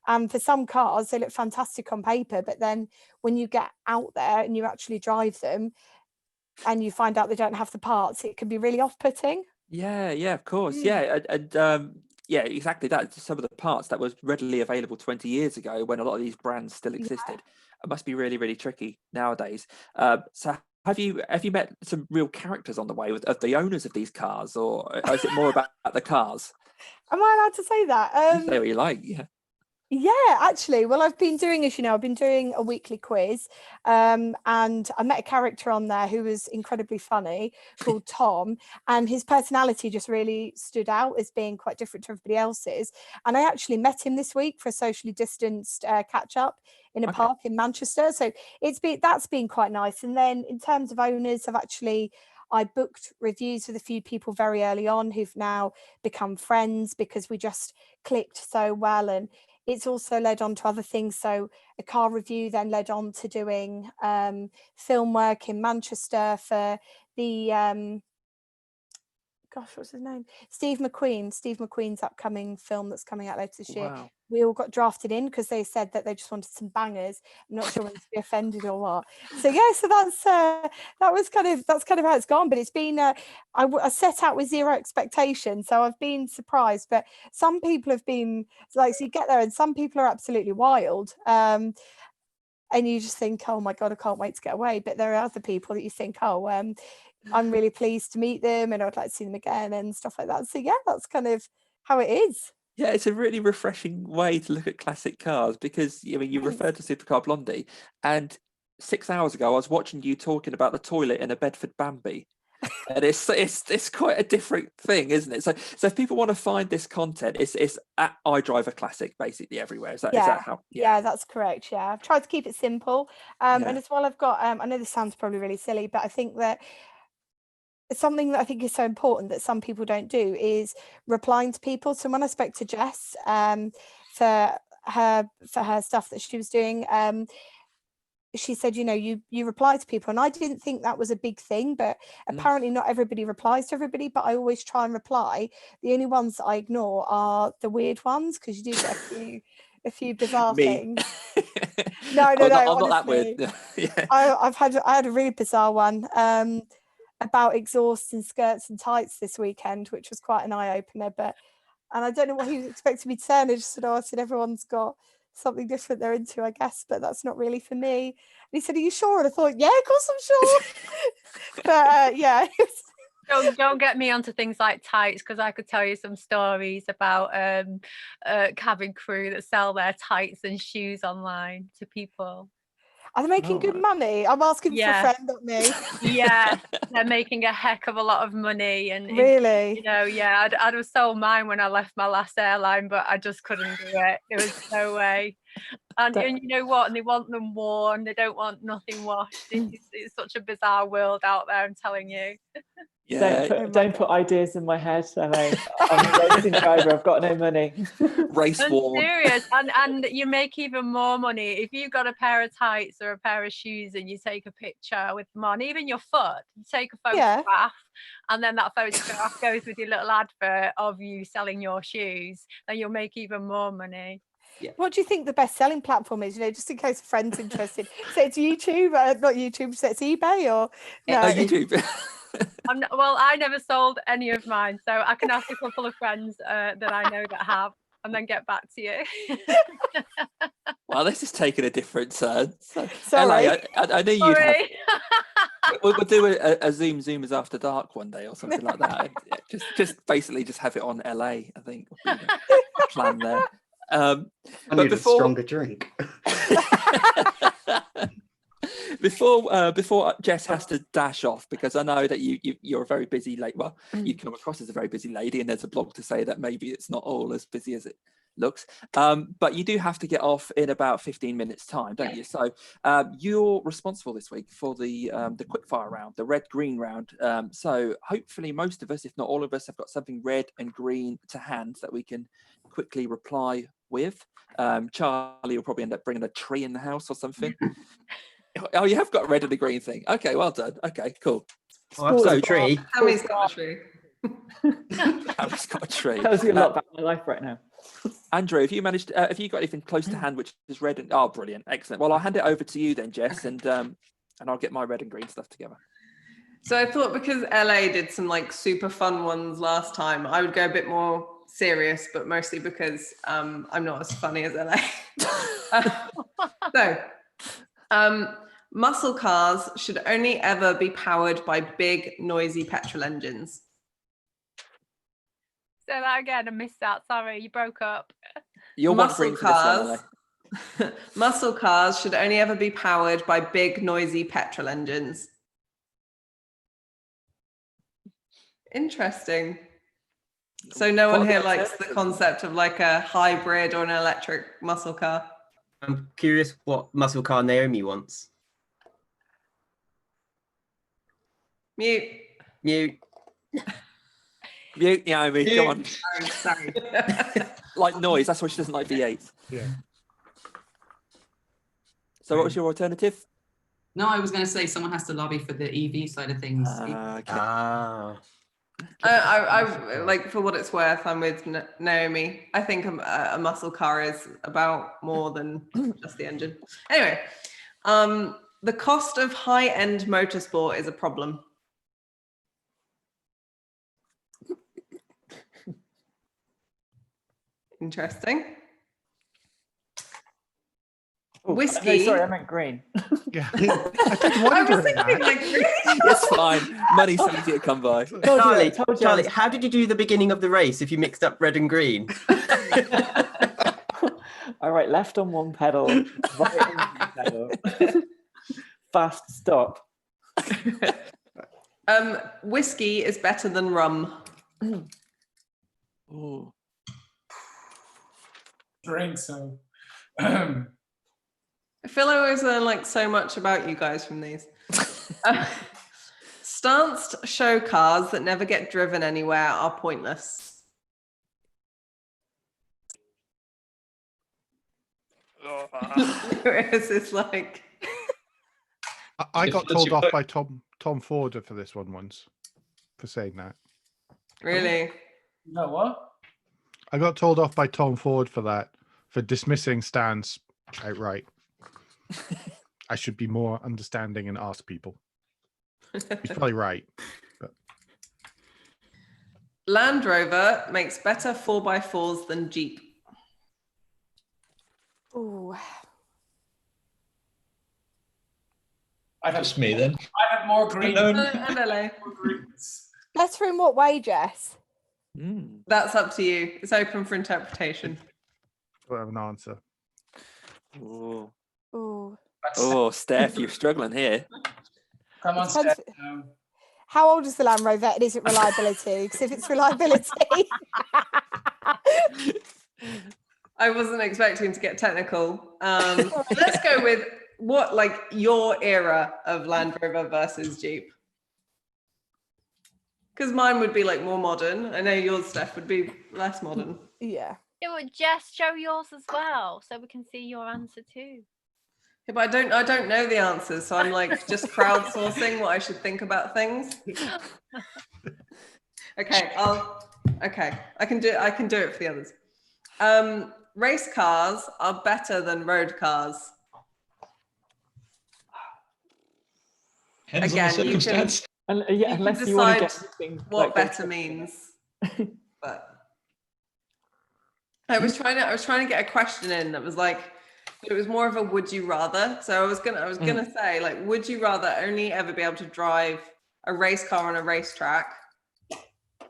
And for some cars, they look fantastic on paper, but then when you get out there and you actually drive them and you find out they don't have the parts, it can be really off-putting. Yeah, of course. Yeah, and yeah, exactly that. Some of the parts that was readily available 20 years ago when a lot of these brands still existed. It must be really, really tricky nowadays. So have you met some real characters on the way of the owners of these cars, or is it more about the cars? Am I allowed to say that? You say what you like, yeah. Yeah, actually, well, I've been doing, as you know, I've been doing a weekly quiz, and I met a character on there who was incredibly funny called Tom, and his personality just really stood out as being quite different to everybody else's. And I actually met him this week for a socially distanced catch up in a park in Manchester. So that's been quite nice. And then in terms of owners, I booked reviews with a few people very early on who've now become friends because we just clicked so well, and it's also led on to other things. So a car review then led on to doing film work in Manchester for the what's his name? Steve McQueen's upcoming film that's coming out later this year. Wow. We all got drafted in because they said that they just wanted some bangers. I'm not sure whether to be offended or what. So yeah, so that's kind of how it's gone. But it's been I set out with zero expectation, so I've been surprised. But some people have been like, so you get there and some people are absolutely wild. And you just think, oh my God, I can't wait to get away. But there are other people that you think, oh, I'm really pleased to meet them and I'd like to see them again and stuff like that. So yeah, that's kind of how it is. Yeah, it's a really refreshing way to look at classic cars, because you referred to Supercar Blondie, and 6 hours ago I was watching you talking about the toilet in a Bedford Bambi. And it's quite a different thing, isn't it? So if people want to find this content, it's at iDriver Classic basically everywhere. Is that how? Yeah, that's correct. Yeah, I've tried to keep it simple. And as well, I've got I know this sounds probably really silly, but I think that something that I think is so important that some people don't do is replying to people. So when I spoke to Jess for her stuff that she was doing, she said, you reply to people, and I didn't think that was a big thing, but apparently not everybody replies to everybody, but I always try and reply. The only ones that I ignore are the weird ones, because you do get a few bizarre things. No, I'm not that weird. Yeah. I had a really bizarre one about exhausts and skirts and tights this weekend, which was quite an eye-opener, and I don't know what he was expecting me to say, and I just said, I said everyone's got something different they're into, I guess, but that's not really for me. And he said, are you sure? And I thought, yeah, of course I'm sure. But yeah. Don't get me onto things like tights, because I could tell you some stories about cabin crew that sell their tights and shoes online to people. Are they making good money? I'm asking for a friend, not me. Yeah, they're making a heck of a lot of money. And really, I'd have sold mine when I left my last airline, but I just couldn't do it. There was no way. And you know what? And they want them worn. They don't want nothing washed. It's such a bizarre world out there, I'm telling you. Yeah. Don't put ideas in my head. I'm a racing driver. I've got no money. Race I'm worn. serious, and you make even more money if you've got a pair of tights or a pair of shoes and you take a picture with them on, even your foot. You take a photograph, and then that photograph goes with your little advert of you selling your shoes, then you'll make even more money. Yeah. What do you think the best selling platform is? Just in case a friend's interested. So it's YouTube, not YouTube. So it's eBay or no? Oh, YouTube. Well, I never sold any of mine, so I can ask a couple of friends that I know that have, and then get back to you. Well, this is taking a different turn. So, Sorry. LA, I knew you'd have. We'll do a Zoomers after dark one day or something like that. Just basically just have it on LA. I think would be the plan there. I need a stronger drink. Before Jess has to dash off, because I know that you're a very busy lady. Well, you come across as a very busy lady, and there's a blog to say that maybe it's not all as busy as it looks. But you do have to get off in about 15 minutes time, don't you? So you're responsible this week for the quickfire round, the red-green round. So hopefully most of us, if not all of us, have got something red and green to hand that we can quickly reply with. Charlie will probably end up bringing a tree in the house or something. Oh, you have got a red and a green thing. Okay, well done. Okay, cool. I've got a tree. Cammie's got a tree. Cammie's got a tree. Tells you a lot about my life right now. Andrew, have you managed? Have you got anything close to hand which is red and? Oh, brilliant, excellent. Well, I'll hand it over to you then, Jess, and I'll get my red and green stuff together. So I thought because LA did some like super fun ones last time, I would go a bit more serious, but mostly because I'm not as funny as LA. Muscle cars should only ever be powered by big, noisy petrol engines. Say that again. I missed that. Sorry, you broke up. You're muscle cars. Muscle cars should only ever be powered by big, noisy petrol engines. Interesting. So no one here likes the concept of like a hybrid or an electric muscle car. I'm curious what muscle car Naomi wants. Mute. Mute, Naomi, come on. Sorry. Like noise, that's why she doesn't like V8. Yeah. So what was your alternative? No, I was going to say someone has to lobby for the EV side of things. I like, for what it's worth, I'm with Naomi. I think a muscle car is about more than just the engine. Anyway, the cost of high-end motorsport is a problem. Interesting. Ooh, Whiskey. No, sorry, I meant green. Yeah. I was thinking like green. It's fine. Money's so easy to come by. Charlie, how did you do the beginning of the race if you mixed up red and green? All right, left on one pedal, right on one pedal. Fast stop. Whiskey is better than rum. Ooh. Drink so. I feel I always learn like so much about you guys from these. Stanced show cars that never get driven anywhere are pointless. Whereas it's like I got told off by Tom Forder for this one once, for saying that. Really? No, what? I got told off by Tom Ford for that, for dismissing stands outright. I should be more understanding and ask people. He's probably right. But... Land Rover makes better 4x4s than Jeep. Ooh. Just me then. I have more green. LA. Better in what way, Jess? That's up to you. It's open for interpretation. I don't have an answer. Ooh. Ooh. Oh, Steph, you're struggling here. Come on, Depends- Steph. How old is the Land Rover and is it reliability? Because if it's reliability... I wasn't expecting to get technical. Let's go with what, like, your era of Land Rover versus Jeep. Because mine would be like more modern. I know yours, Steph, would be less modern. Yeah. Yeah, well, Jess, show yours as well, so we can see your answer too. Yeah, but I don't know the answers, so I'm like just crowdsourcing what I should think about things. Okay, I can do it for the others. Race cars are better than road cars. Depends on the Again, you can, circumstance. And yeah, you can unless you want to decide get anything what like better means. But I was trying to get a question in that was like, it was more of a would you rather. So I was gonna say, like, would you rather only ever be able to drive a race car on a racetrack,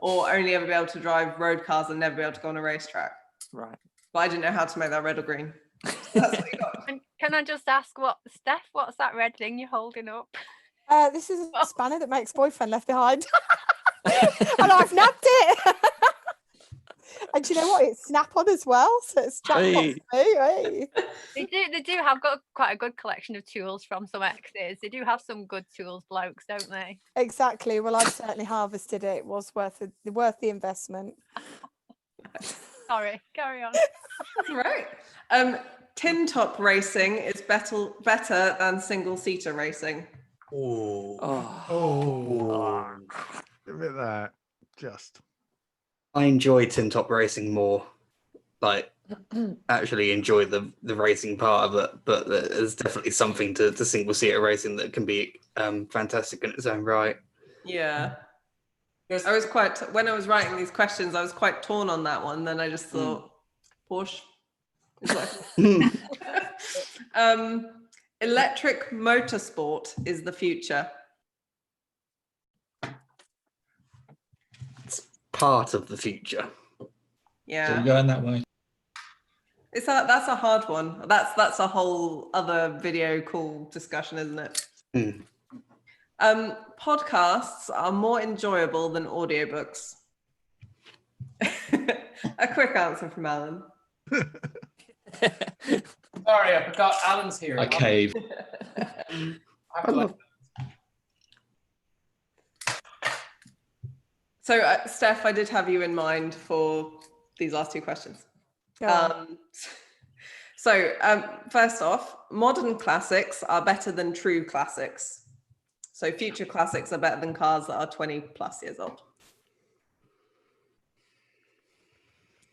or only ever be able to drive road cars and never be able to go on a racetrack? Right. But I didn't know how to make that red or green. That's what you got. And can I just ask, Steph, what's that red thing you're holding up? This is a spanner that my ex-boyfriend left behind. And I've nabbed it. And do you know what? It's snap-on as well, so it's jackpot. Hey. They do have got quite a good collection of tools from some exes. They do have some good tools, blokes, don't they? Exactly. Well, I've certainly harvested it. It was worth the investment. Sorry, carry on. That's right. Tin top racing is better than single-seater racing. Oh. Give it that. Just. I enjoy tin top racing more. Like, actually enjoy the racing part of it, but there's definitely something to single seater racing that can be fantastic in its own right. Yeah. I was when I was writing these questions, I was quite torn on that one. Then I just thought, Porsche. Electric motorsport is the future. It's part of the future. Yeah. So you're going that way. That's a hard one. That's a whole other video call discussion, isn't it? Podcasts are more enjoyable than audiobooks. A quick answer from Alan. Sorry, I forgot Alan's here. I cave. So, Steph, I did have you in mind for these last two questions. First off, modern classics are better than true classics. So future classics are better than cars that are 20 plus years old.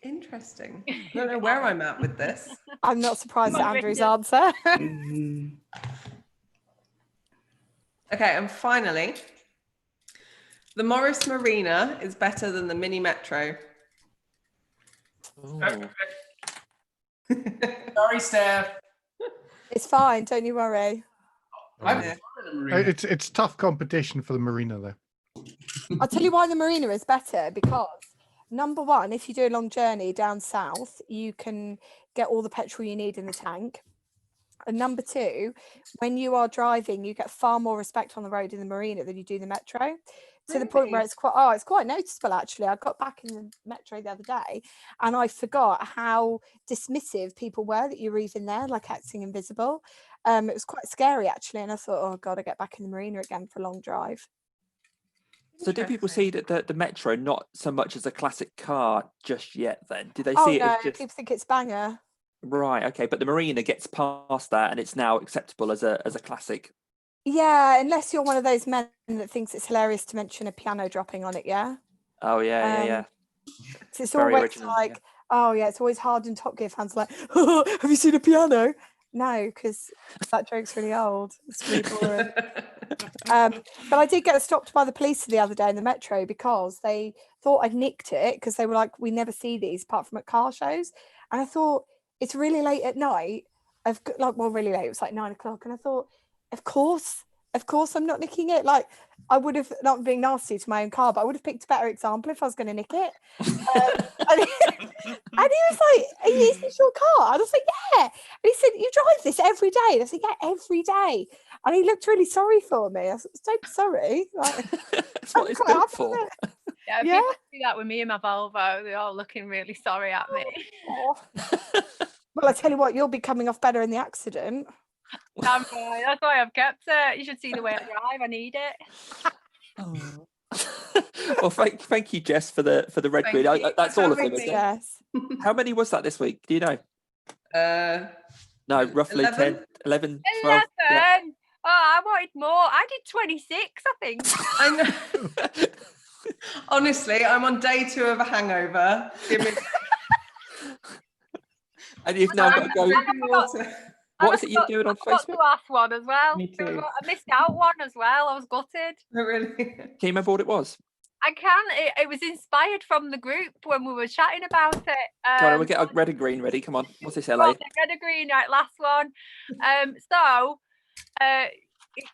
Interesting. I don't know where I'm at with this. I'm not surprised at Andrew's answer. Okay, and finally, the Morris Marina is better than the Mini Metro. Sorry, Steph. It's fine, don't you worry. It's tough competition for the Marina, though. I'll tell you why the Marina is better, because number one, if you do a long journey down south, you can get all the petrol you need in the tank. And number two, when you are driving, you get far more respect on the road in the Marina than you do the Metro. To the point where it's quite noticeable, actually. I got back in the Metro the other day and I forgot how dismissive people were that you were even there, like acting invisible. It was quite scary, actually. And I thought, oh God, I get back in the Marina again for a long drive. So do people see that the Metro not so much as a classic car just yet then? Do they see it as just... people think it's banger. Right, okay. But the Marina gets past that and it's now acceptable as a classic. Yeah, unless you're one of those men that thinks it's hilarious to mention a piano dropping on it, yeah? Oh, yeah. So it's Very always original, like, yeah. oh, yeah, it's always hard in Top Gear fans like, oh, have you seen a piano? No, because that joke's really old. It's really boring. But I did get stopped by the police the other day in the Metro because they thought I'd nicked it, because they were like, we never see these apart from at car shows. And I thought, it's really late at night. Really late. It was like 9 o'clock. And I thought, of course I'm not nicking it. Like, I would have, not being nasty to my own car, but I would have picked a better example if I was going to nick it. And he was like, is this your car? And I was like, yeah. And he said, you drive this every day? And I said, yeah, every day. And he looked really sorry for me. I said, don't be sorry. Like, that's what it's built for. Yeah, people do that with me and my Volvo. They're all looking really sorry at me. Well, I tell you what, you'll be coming off better in the accident. That's why I've kept it. You should see the way I drive. I need it. Well, Well, thank you, Jess, for the red Thank green. you That's for all of them, having isn't me. it? Yes. How many was that this week? Do you know? No, roughly 11? 10, 11, 12. 11. Yeah. Oh, I wanted more. I did 26, I think. I know. Honestly, I'm on day 2 of a hangover. Give me And you've now got to go. drinking water. What is it you're doing on I got Facebook? the last one as well. Me too. I missed out one as well. I was gutted. Oh, really? Can you remember what it was? I can. It was inspired from the group when we were chatting about it. Come on, we'll get a red and green ready. Come on. What's this, LA? Red and green, right? Last one. So,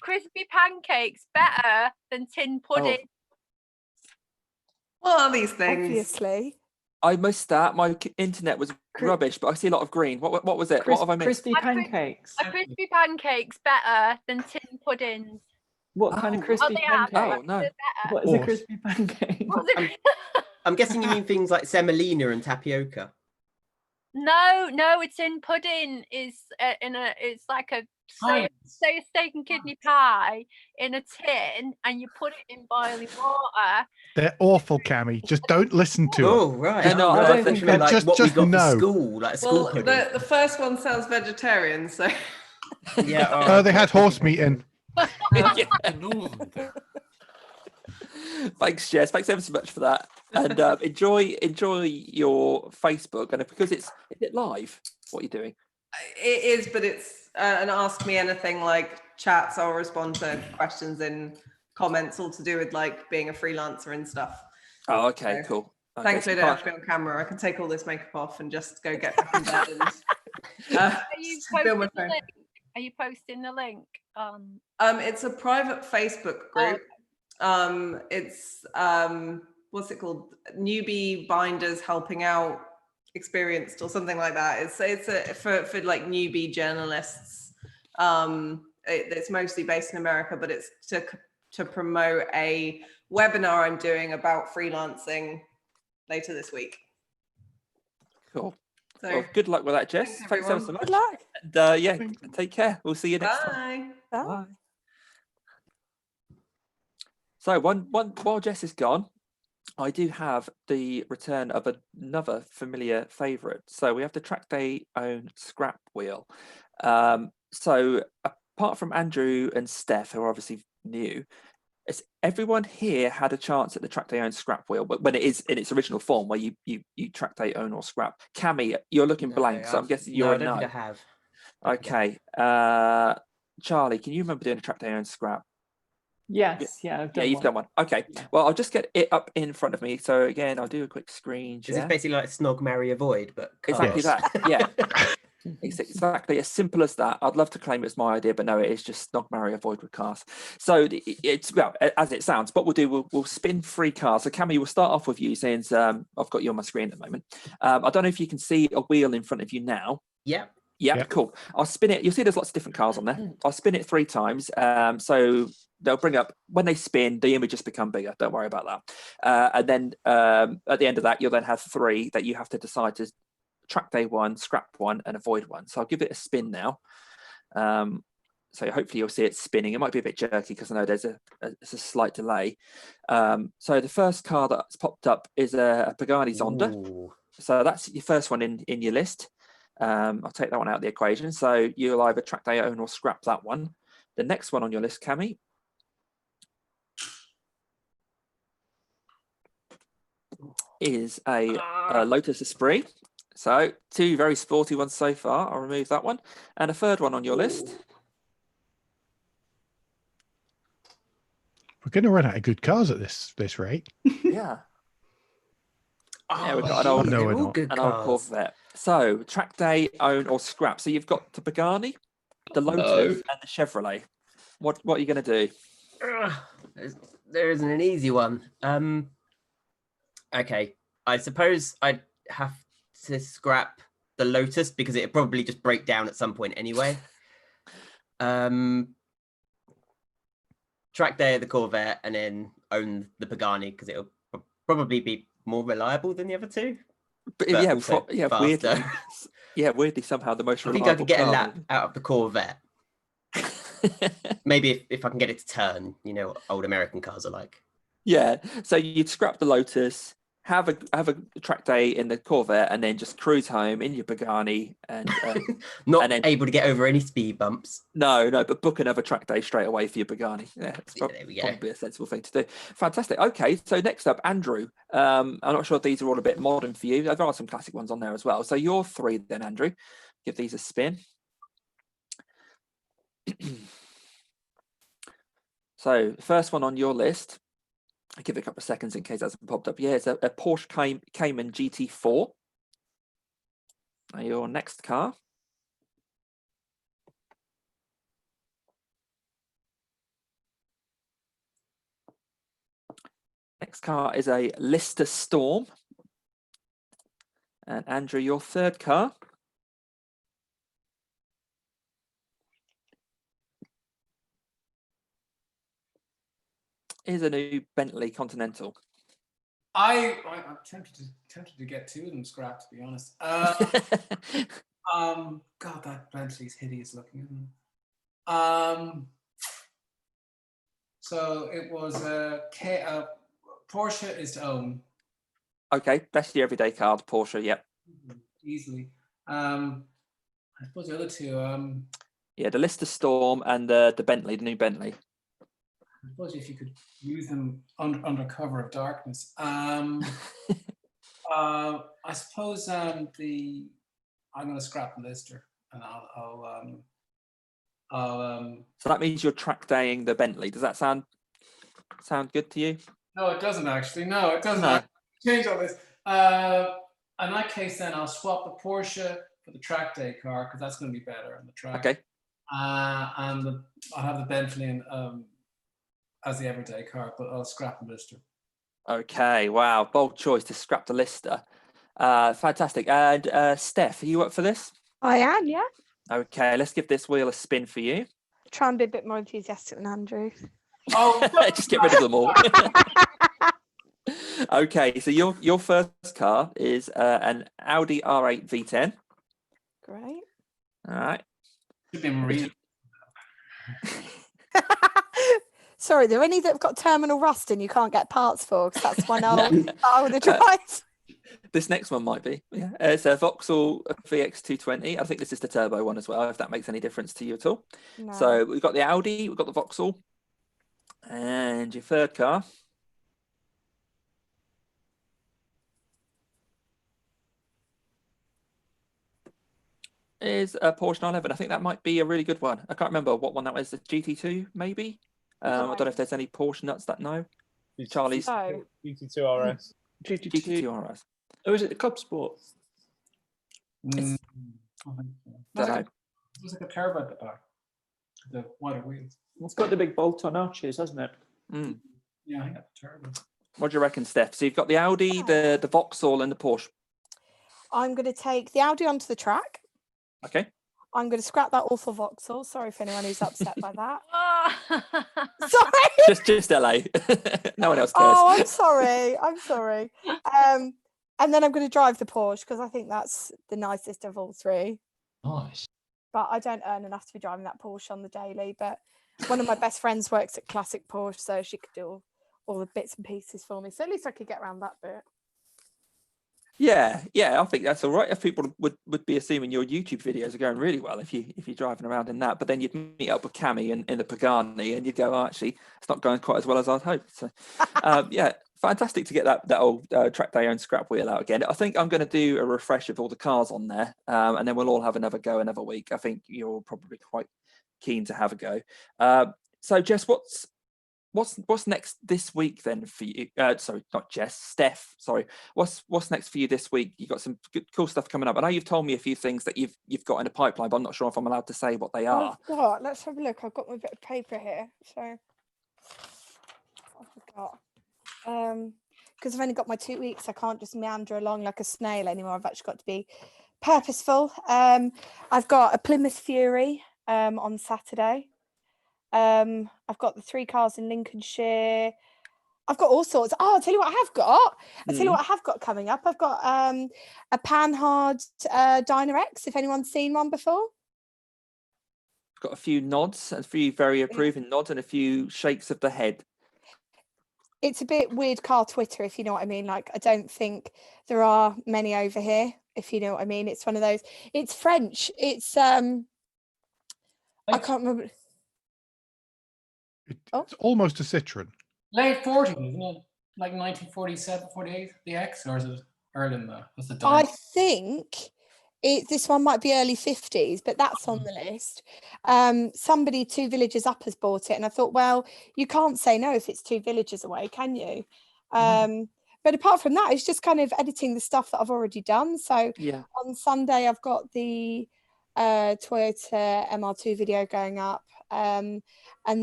crispy pancakes better than tin pudding. What are these things? Obviously. I missed that. My internet was rubbish, but I see a lot of green. What was it? What have I missed? Crispy pancakes. Are crispy pancakes better than tin puddings? What kind of crispy they are. pancake? Oh, no. What is a crispy pancake? I'm guessing you mean things like semolina and tapioca. No, it's in pudding. It's it's like a say a steak and kidney pie in a tin, and you put it in boiling water. They're awful, Cammie. Just don't listen to Oh, them. right. They're not. I think like just what we got no. for school, like school pudding. The first one sounds vegetarian, so Yeah. They had horse meat in. Thanks, Jess. Thanks ever so much for that. And enjoy your Facebook. And because is it live? What are you doing? it is. But it's an ask me anything like chats. I'll respond to questions in comments, all to do with like being a freelancer and stuff. Oh, okay, So, cool. Okay, Thankfully, I so don't have to be on camera. I can take all this makeup off and just go get back in bed and Are you be on my posting the phone. link? Are you posting the link? It's a private Facebook group. It's what's it called? Newbie binders helping out experienced or something like that. It's for like newbie journalists. It's mostly based in America, but it's to promote a webinar I'm doing about freelancing later this week. Cool. So Well, good luck with that, Jess. Thanks ever so much. Good luck. And yeah, take care. We'll see you next time. Bye. Bye. So while Jess is gone, I do have the return of another familiar favourite. So we have the Trackday own scrap wheel. So apart from Andrew and Steph, who are obviously new, has everyone here had a chance at the Trackday own scrap wheel, but when it is in its original form, where you Trackday own or scrap? Cammie, you're looking blank, so I'm guessing you're I a don't no. think I have. Okay. Charlie, can you remember doing a Trackday own scrap? Yes, yeah, I've done You've done one. Okay. Well, I'll just get it up in front of me. So again, I'll do a quick screen Is this share. basically like Snog, Marry, Avoid, but Exactly cars? that. Yeah. It's exactly as simple as that. I'd love to claim it's my idea, but no, it is just Snog, Marry, Avoid with cars. So it's, well, as it sounds, what we'll do, we'll spin 3 cars. So Cammie, we'll start off with you, since I've got you on my screen at the moment. I don't know if you can see a wheel in front of you now. Yeah. Yeah, cool. I'll spin it. You'll see there's lots of different cars on there. I'll spin it 3 times. So they'll bring up, when they spin, the images become bigger. Don't worry about that. And then at the end of that, you'll then have 3 that you have to decide to Trackday 1, scrap 1, and avoid 1. So I'll give it a spin now. So hopefully you'll see it spinning. It might be a bit jerky because I know there's a slight delay. So the first car that's popped up is a Pagani Zonda. Ooh. So that's your first one in your list. I'll take that one out of the equation. So you'll either Trackday own or scrap that one. The next one on your list, Cammie, is a Lotus Esprit. So 2 very sporty ones so far. I'll remove that one. And a third one on your list. We're going to run out of good cars at this rate. Yeah. Yeah, we've got an old Corvette. So Trackday own or scrap. So you've got the Pagani, the Lotus, and the Chevrolet. What are you going to do? There isn't an easy one. Okay, I suppose I'd have to scrap the Lotus because it'd probably just break down at some point anyway. Trackday the Corvette and then own the Pagani because it'll probably be more reliable than the other 2. But also weirdly, weirdly somehow the most I reliable think I could get a car. lap out of the Corvette. Maybe if I can get it to turn, you know what old American cars are like. Yeah. So you'd scrap the Lotus, have a track day in the Corvette, and then just cruise home in your Pagani, and Not and then, able to get over any speed bumps. no, but book another track day straight away for your Pagani. Yeah, it's Yeah, there we go. probably a sensible thing to do. Fantastic. Okay, so next up, Andrew. I'm not sure if these are all a bit modern for you. There are some classic ones on there as well. So your 3 then, Andrew. Give these a spin. So first one on your list, I'll give it a couple of seconds in case it hasn't popped up. Yeah, it's a Porsche Cayman GT4. Now your next car. Next car is a Lister Storm. And Andrew, your third car. Is a new Bentley Continental. I'm tempted to get 2 of them scrapped, to be honest. God, that Bentley's hideous looking, isn't it? So it was Porsche is to own. Okay, best your everyday car, Porsche. Yep. Easily. I suppose the other 2. Yeah, the Lister Storm and the Bentley, the new Bentley. I suppose if you could use them under cover of darkness. I suppose I'm going to scrap the Lister, and So that means you're track daying the Bentley. Does that sound good to you? No, it doesn't actually. No, it doesn't. No. Change all this. In that case, then I'll swap the Porsche for the track day car because that's going to be better on the track. Okay. And I'll have the Bentley as the everyday car, but I'll scrap the Lister. Okay. Wow. Bold choice to scrap the Lister. Fantastic. And Steph, are you up for this? I am, yeah. Okay. Let's give this wheel a spin for you. Try and be a bit more enthusiastic than Andrew. Oh, just get rid of them all. Okay. So your first car is an Audi R8 V10. Great. All right. Should be Marina. Sorry, are there any that have got terminal rust and you can't get parts for? Because that's one I would have drive. This next one might be. Yeah, it's a Vauxhall VX220. I think this is the turbo one as well, if that makes any difference to you at all. No. So we've got the Audi, we've got the Vauxhall, and your third car. Is a Porsche 911. I think that might be a really good one. I can't remember what one that was. The GT2, maybe? I don't know if there's any Porsche nuts that know. Charlie's GT2 RS. GT2 RS. Oh, is it the Club Sport? Don't know. It was like a turbo at the back. The wider wheels. It's got the big bolt-on arches, hasn't it? Mm. Yeah, I think that's the turbo. What do you reckon, Steph? So you've got the Audi, the Vauxhall, and the Porsche. I'm going to take the Audi onto the track. Okay. I'm going to scrap that awful Vauxhall. Sorry for anyone who's upset by that. Sorry. Just LA. No one else cares. Oh, I'm sorry. I'm sorry. And then I'm going to drive the Porsche because I think that's the nicest of all 3. Nice. But I don't earn enough to be driving that Porsche on the daily. But one of my best friends works at Classic Porsche, so she could do all the bits and pieces for me. So at least I could get around that bit. Yeah, I think that's all right. If people would be assuming your YouTube videos are going really well if you're driving around in that, but then you'd meet up with Cammie in the Pagani and you'd go, oh, actually, it's not going quite as well as I'd hoped. So, yeah, fantastic to get that old Trackday owned scrap wheel out again. I think I'm going to do a refresh of all the cars on there, and then we'll all have another go another week. I think you're all probably quite keen to have a go. So, Jess, what's next this week then for you? Sorry, not Jess, Steph. Sorry. What's next for you this week? You've got some good, cool stuff coming up. I know you've told me a few things that you've got in the pipeline, but I'm not sure if I'm allowed to say what they are. Let's have a look. I've got my bit of paper here. So I forgot. Because I've only got my 2 weeks, I can't just meander along like a snail anymore. I've actually got to be purposeful. I've got a Plymouth Fury on Saturday. I've got the 3 cars in Lincolnshire. I've got all sorts. Oh, I'll tell you what I have got. I'll tell you what I have got coming up. I've got a Panhard Dyna X, if anyone's seen one before. Got a few nods, a few very approving nods, and a few shakes of the head. it's a bit weird car Twitter, if you know what I mean. Like, I don't think there are many over here, if you know what I mean. It's one of those. It's French. It's I can't remember. It's almost a Citroen. Late 40s, isn't it? Like 1947, 48, the X, or is it early in the? What's the I time? think this one might be early 50s, but that's on the list. Somebody 2 villages up has bought it, and I thought, well, you can't say no if it's 2 villages away, can you? But apart from that, it's just kind of editing the stuff that I've already done. So Yeah. on Sunday, I've got the Toyota MR2 video going up. And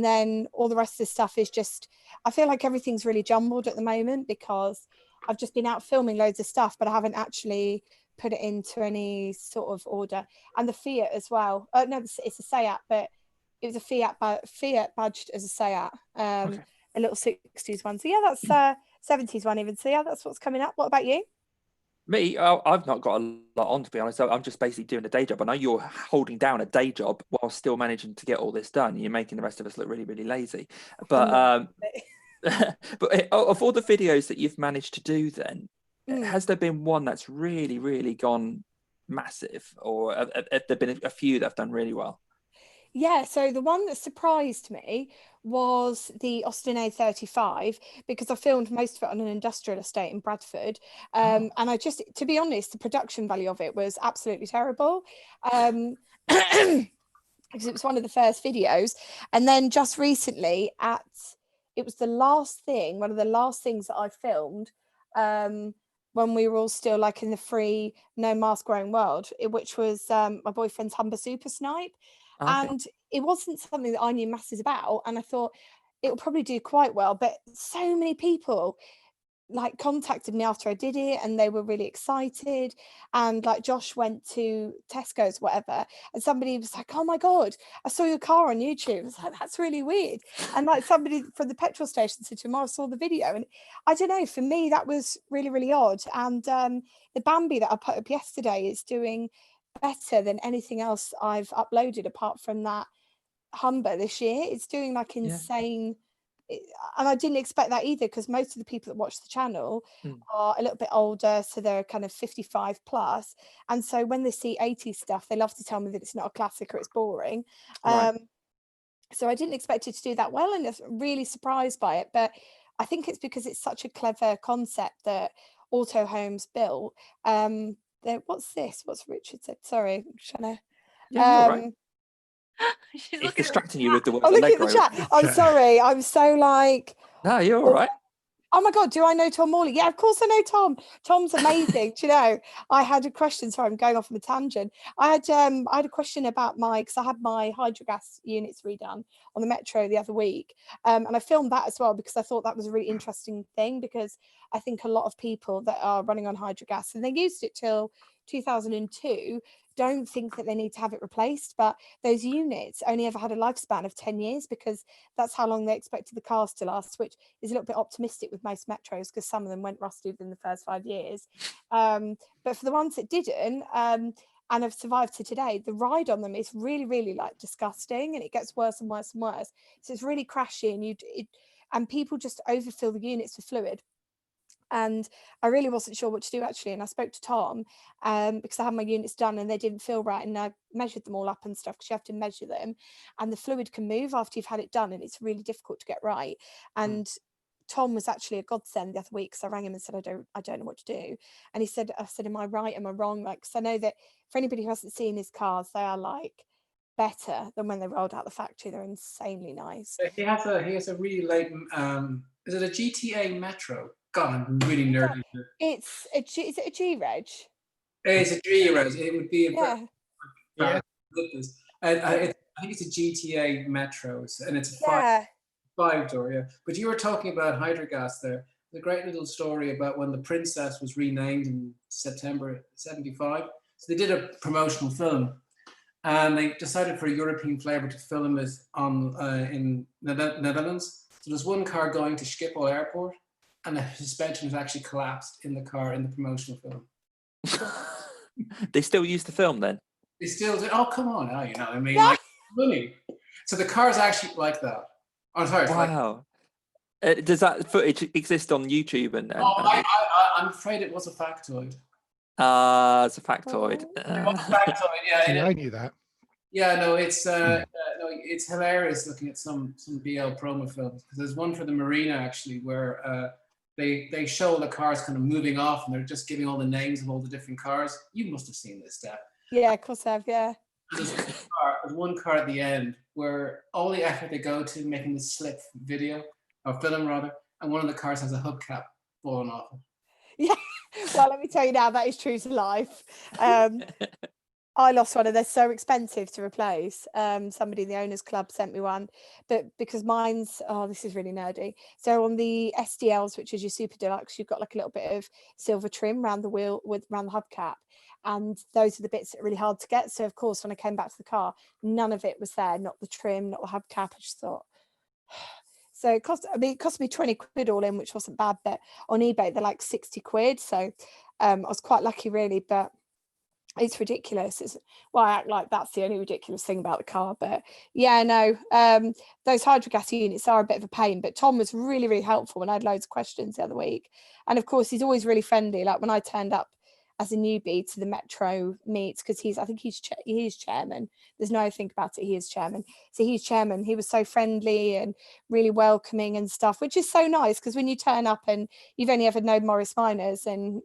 then all the rest of the stuff is just, I feel like everything's really jumbled at the moment because I've just been out filming loads of stuff, but I haven't actually put it into any sort of order. And the Fiat as well. No, it's a Seat, but it was a Fiat badged as a Seat, a little 60s one. So yeah, that's 70s one even. So yeah, that's what's coming up. What about you? Me, I've not got a lot on, to be honest. I'm just basically doing a day job. I know you're holding down a day job while still managing to get all this done. You're making the rest of us look really, really lazy. But but of all the videos that you've managed to do, then has there been one that's really, really gone massive, or have there been a few that have done really well? Yeah, so the one that surprised me was the Austin A35 because I filmed most of it on an industrial estate in Bradford. And I just, to be honest, the production value of it was absolutely terrible. Because it was one of the first videos. And then just recently it was one of the last things that I filmed when we were all still like in the free, no mask wearing world, which was my boyfriend's Humber Super Snipe. And it wasn't something that I knew masses about, and I thought it would probably do quite well, but so many people like contacted me after I did it, and they were really excited. And like Josh went to Tesco's, whatever, and somebody was like, "Oh my god, I saw your car on YouTube." I was like, "That's really weird." And like somebody from the petrol station said to him, "I saw the video," and I don't know. For me, that was really, really odd. And the Bambi that I put up yesterday is doing better than anything else I've uploaded apart from that Humber this year. It's doing like insane. And I didn't expect that either, because most of the people that watch the channel are a little bit older, so they're kind of 55 plus, and so when they see 80s stuff, they love to tell me that it's not a classic or it's boring. So I didn't expect it to do that well, and I was really surprised by it. But I think it's because it's such a clever concept that Auto Homes built. What's this? What's Richard said? Sorry, I'm trying to. Yeah, you're right. It's distracting you with the words look at the chat. I'm sorry. I'm so like. No, you're all right. Oh my god, do I know Tom Morley? Yeah, of course I know Tom. Tom's amazing. Do you know, I had a question. Sorry, I'm going off on a tangent. I had a question about because I had my hydrogas units redone on the metro the other week, and I filmed that as well because I thought that was a really interesting thing, because I think a lot of people that are running on hydrogas, and they used it till 2002, don't think that they need to have it replaced, but those units only ever had a lifespan of 10 years because that's how long they expected the cars to last, which is a little bit optimistic with most metros because some of them went rusty within the first 5 years. But for the ones that didn't and have survived to today, the ride on them is really, really like disgusting, and it gets worse and worse and worse. So it's really crashy, and people just overfill the units with fluid. And I really wasn't sure what to do, actually, and I spoke to Tom because I had my units done and they didn't feel right, and I measured them all up and stuff because you have to measure them, and the fluid can move after you've had it done, and it's really difficult to get right. And Tom was actually a godsend the other week, because I rang him and said, I don't know what to do. And I said, am I right? Am I wrong? Like, because I know that for anybody who hasn't seen his cars, they are like better than when they rolled out the factory. They're insanely nice. He has a really late is it a GTA Metro? God, I'm really nerdy. Is it a G Reg? It's a G Reg. It would be a I think it's a GTA Metro, and it's a five door. Yeah, but you were talking about hydrogas there. The great little story about when the Princess was renamed in September '75. So they did a promotional film, and they decided for a European flavour to film it in Netherlands. So there's one car going to Schiphol Airport, and the suspension has actually collapsed in the car in the promotional film. They still use the film then? They still do. Oh, come on now, you know what I mean? Like, funny. So the car is actually like that. Oh, sorry. Wow. Does that footage exist on YouTube? I'm afraid it was a factoid. It's a factoid. Factoid, yeah. I knew that. Yeah, no, it's it's hilarious looking at some BL promo films, because there's one for the marina actually where they show the cars kind of moving off and they're just giving all the names of all the different cars. You must have seen this, Steph. Yeah, of course I have. Yeah. There's one car at the end where all the effort they go to making this slip video or film rather, and one of the cars has a hubcap falling off. Yeah. Well, let me tell you now, that is true to life. I lost one and they're so expensive to replace. Somebody in the owners club sent me one, but because mine's, this is really nerdy. So on the SDLs, which is your super deluxe, you've got like a little bit of silver trim around the wheel around the hubcap. And those are the bits that are really hard to get. So of course, when I came back to the car, none of it was there, not the trim, not the hubcap. I just thought, so it cost me 20 quid all in, which wasn't bad, but on eBay, they're like 60 quid. So I was quite lucky really, but it's ridiculous. I act like that's the only ridiculous thing about the car, but yeah, no, those hydrogas units are a bit of a pain, but Tom was really, really helpful when I had loads of questions the other week. And of course, he's always really friendly. Like when I turned up as a newbie to the Metro meets, because he's chairman. There's no think about it. He is chairman. So he's chairman. He was so friendly and really welcoming and stuff, which is so nice because when you turn up and you've only ever known Morris Miners, and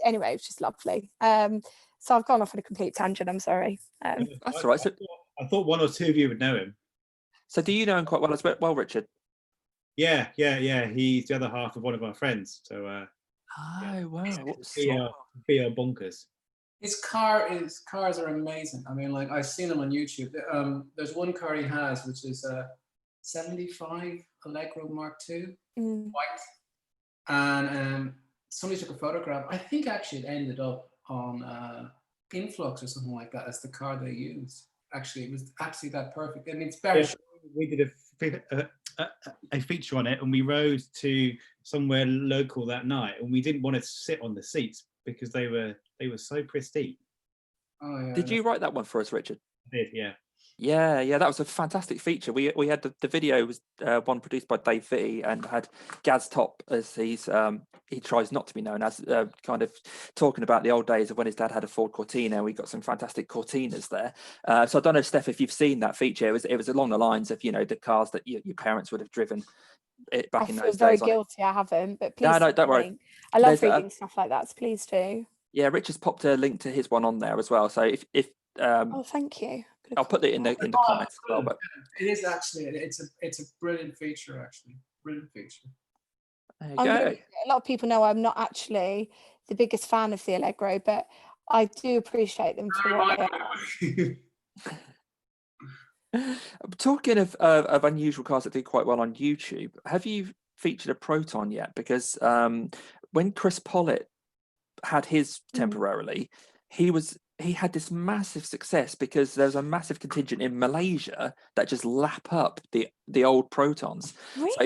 anyway, it's just lovely. So I've gone off on a complete tangent. I'm sorry. That's all right. So, I thought one or two of you would know him. So do you know him quite well as well, Richard? Yeah. He's the other half of one of our friends. So. Wow. Be bonkers. His cars are amazing. I mean, like I've seen them on YouTube. There's one car he has, which is a 75 Allegro Mark II, white, and somebody took a photograph. I think actually it ended up on Influx or something like that as the car they used. Actually, it was actually that perfect. I mean, it's very. Yeah, we did a feature on it, and we rode to somewhere local that night, and we didn't want to sit on the seats because they were so pristine. Oh yeah. Did you write that one for us, Richard? I did, yeah. Yeah, that was a fantastic feature. We had the video was one produced by Dave Fitty and had Gaz Top as he tries not to be known as, kind of talking about the old days of when his dad had a Ford Cortina. We got some fantastic Cortinas there. So I don't know, Steph, if you've seen that feature. It was along the lines of the cars that your parents would have driven back in those days. I feel very guilty. I haven't, but please. No, don't worry. I love reading stuff like that. So please do. Yeah, Richard's popped a link to his one on there as well. So if oh, thank you. I'll put it in the comments as well. But it is actually it's a brilliant feature. Actually, brilliant feature. There you go. A lot of people know I'm not actually the biggest fan of the Allegro, but I do appreciate them for what they are. Talking of unusual cars that do quite well on YouTube, have you featured a Proton yet? Because when Chris Pollitt had his temporarily, he had this massive success because there's a massive contingent in Malaysia that just lap up the old Protons. Really? So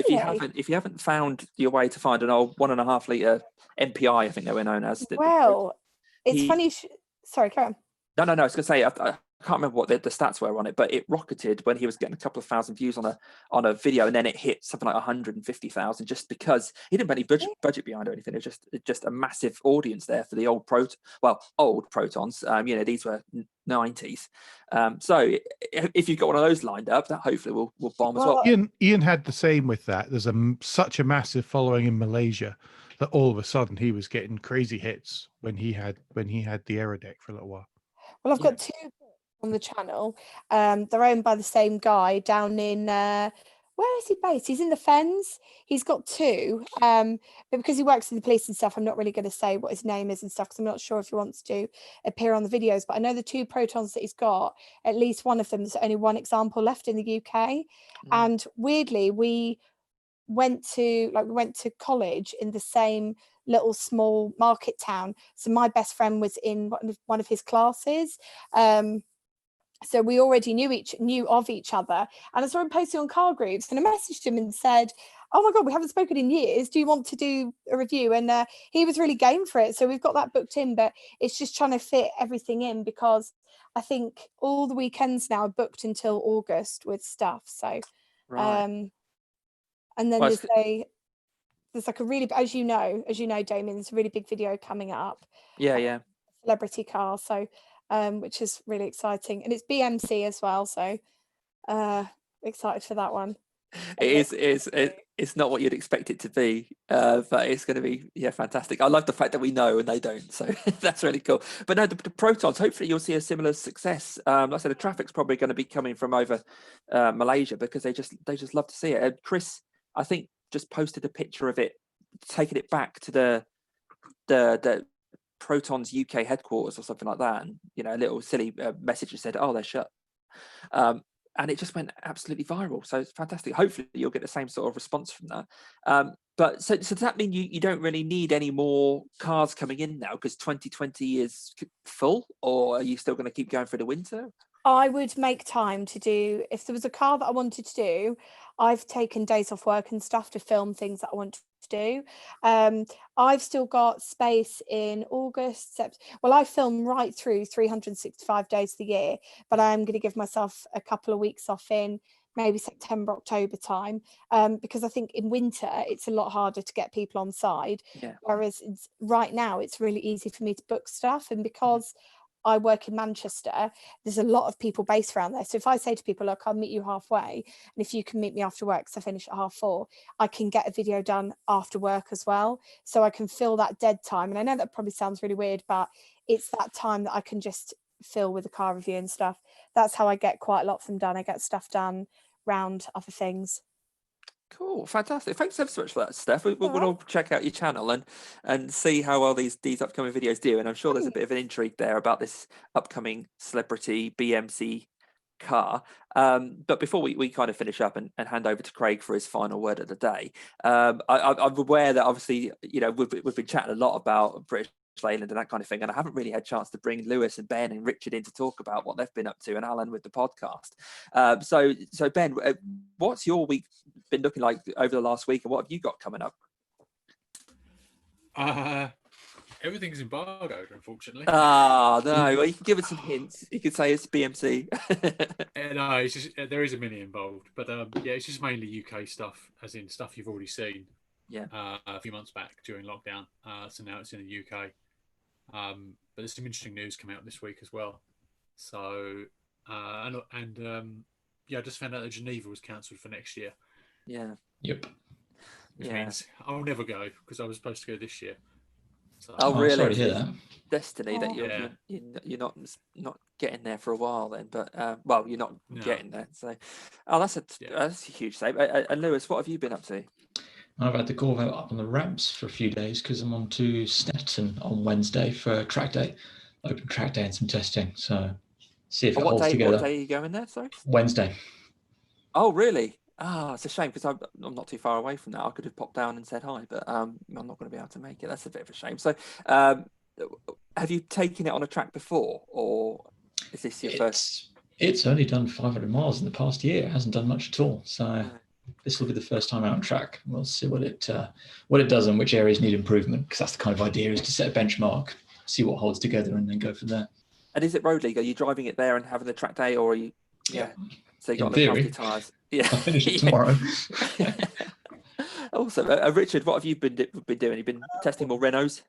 if you haven't found your way to find an old 1.5 litre MPI, I think they were known as. Well, it's funny. Sorry, carry on. No. I was going to say I can't remember what the stats were on it, but it rocketed when he was getting a couple of thousand views on a video, and then it hit something like 150,000 just because he didn't put any budget behind or anything. It was just a massive audience there for the old Protons. These were 90s. So if you've got one of those lined up, that hopefully will bomb as well. Ian had the same with that. There's such a massive following in Malaysia that all of a sudden he was getting crazy hits when he had the Aerodeck for a little while. Well, I've got two on the channel. They're owned by the same guy down in where is he based? He's in the Fens. He's got two, but because he works in the police and stuff, I'm not really going to say what his name is and stuff because I'm not sure if he wants to appear on the videos. But I know the two Protons that he's got, at least one of them, there's only one example left in the UK. And weirdly, we went to college in the same little small market town. So my best friend was in one of his classes. So we already knew of each other, and I saw him posting on car groups, and I messaged him and said, "Oh my God, we haven't spoken in years. Do you want to do a review?" And he was really game for it. So we've got that booked in, but it's just trying to fit everything in because I think all the weekends now are booked until August with stuff. So, right. And then Well, there's like a really, as you know, Damien, there's a really big video coming up. yeah. Celebrity car, so which is really exciting, and it's BMC as well. So excited for that one. It's not what you'd expect it to be, but it's going to be fantastic. I love the fact that we know and they don't, so that's really cool. But no, the protons, hopefully you'll see a similar success. Like I said, the traffic's probably going to be coming from over Malaysia, because they just love to see it. Chris, I think, just posted a picture of it, taking it back to the Proton's UK headquarters or something like that, and a little silly message that said, "Oh, they're shut." And it just went absolutely viral. So it's fantastic. Hopefully you'll get the same sort of response from that. But so does that mean you don't really need any more cars coming in now, because 2020 is full, or are you still going to keep going through the winter? I would make time to do, if there was a car that I wanted to do, I've taken days off work and stuff to film things that I want to do. I've still got space in August, well, I film right through 365 days of the year, but I'm going to give myself a couple of weeks off in maybe September, October time, because I think in winter it's a lot harder to get people on side. Whereas right now it's really easy for me to book stuff, and because I work in Manchester, there's a lot of people based around there. So if I say to people, look, I'll meet you halfway, and if you can meet me after work, because I finish at 4:30, I can get a video done after work as well. So I can fill that dead time. And I know that probably sounds really weird, but it's that time that I can just fill with a car review and stuff. That's how I get quite a lot of them done. I get stuff done round other things. Cool, fantastic. Thanks ever so much for that, Steph. We'll all check out your channel and see how well these upcoming videos do. And I'm sure there's a bit of an intrigue there about this upcoming celebrity BMC car. But before we kind of finish up and hand over to Craig for his final word of the day, I'm aware that obviously we've been chatting a lot about British Leyland and that kind of thing, and I haven't really had a chance to bring Lewis and Ben and Richard in to talk about what they've been up to, and Alan with the podcast. So Ben, what's your week been looking like over the last week, and what have you got coming up? Everything's embargoed, unfortunately. No, well, you can give us some hints. You could say it's BMC. No, it's just there is a mini involved, but it's just mainly UK stuff, as in stuff you've already seen. A few months back during lockdown. So now it's in the UK. But there's some interesting news coming out this week as well. So I just found out that Geneva was cancelled for next year. Yep. Which means I'll never go, because I was supposed to go this year. So, oh, really? Sorry to hear that. Destiny that you're not getting there for a while then, but you're not getting there. So, that's a huge save. And Lewis, what have you been up to? I've had the Corvette up on the ramps for a few days because I'm on to Snetton on Wednesday for Trackday, open Trackday and some testing. So see if it holds together. What day are you going there? Sorry. Wednesday. Oh, really? It's a shame because I'm not too far away from that. I could have popped down and said hi, but I'm not going to be able to make it. That's a bit of a shame. So, have you taken it on a track before, or is this your first? It's only done 500 miles in the past year. It hasn't done much at all. So this will be the first time out on track. We'll see what it does and which areas need improvement, because that's the kind of idea, is to set a benchmark, see what holds together, and then go from there. And is it road league? Are you driving it there and having the track day, or are you? Yeah. So you got to look after your tyres. Yeah. I'll finish it tomorrow. Also, Richard, what have you been doing? You've been testing more Renaults?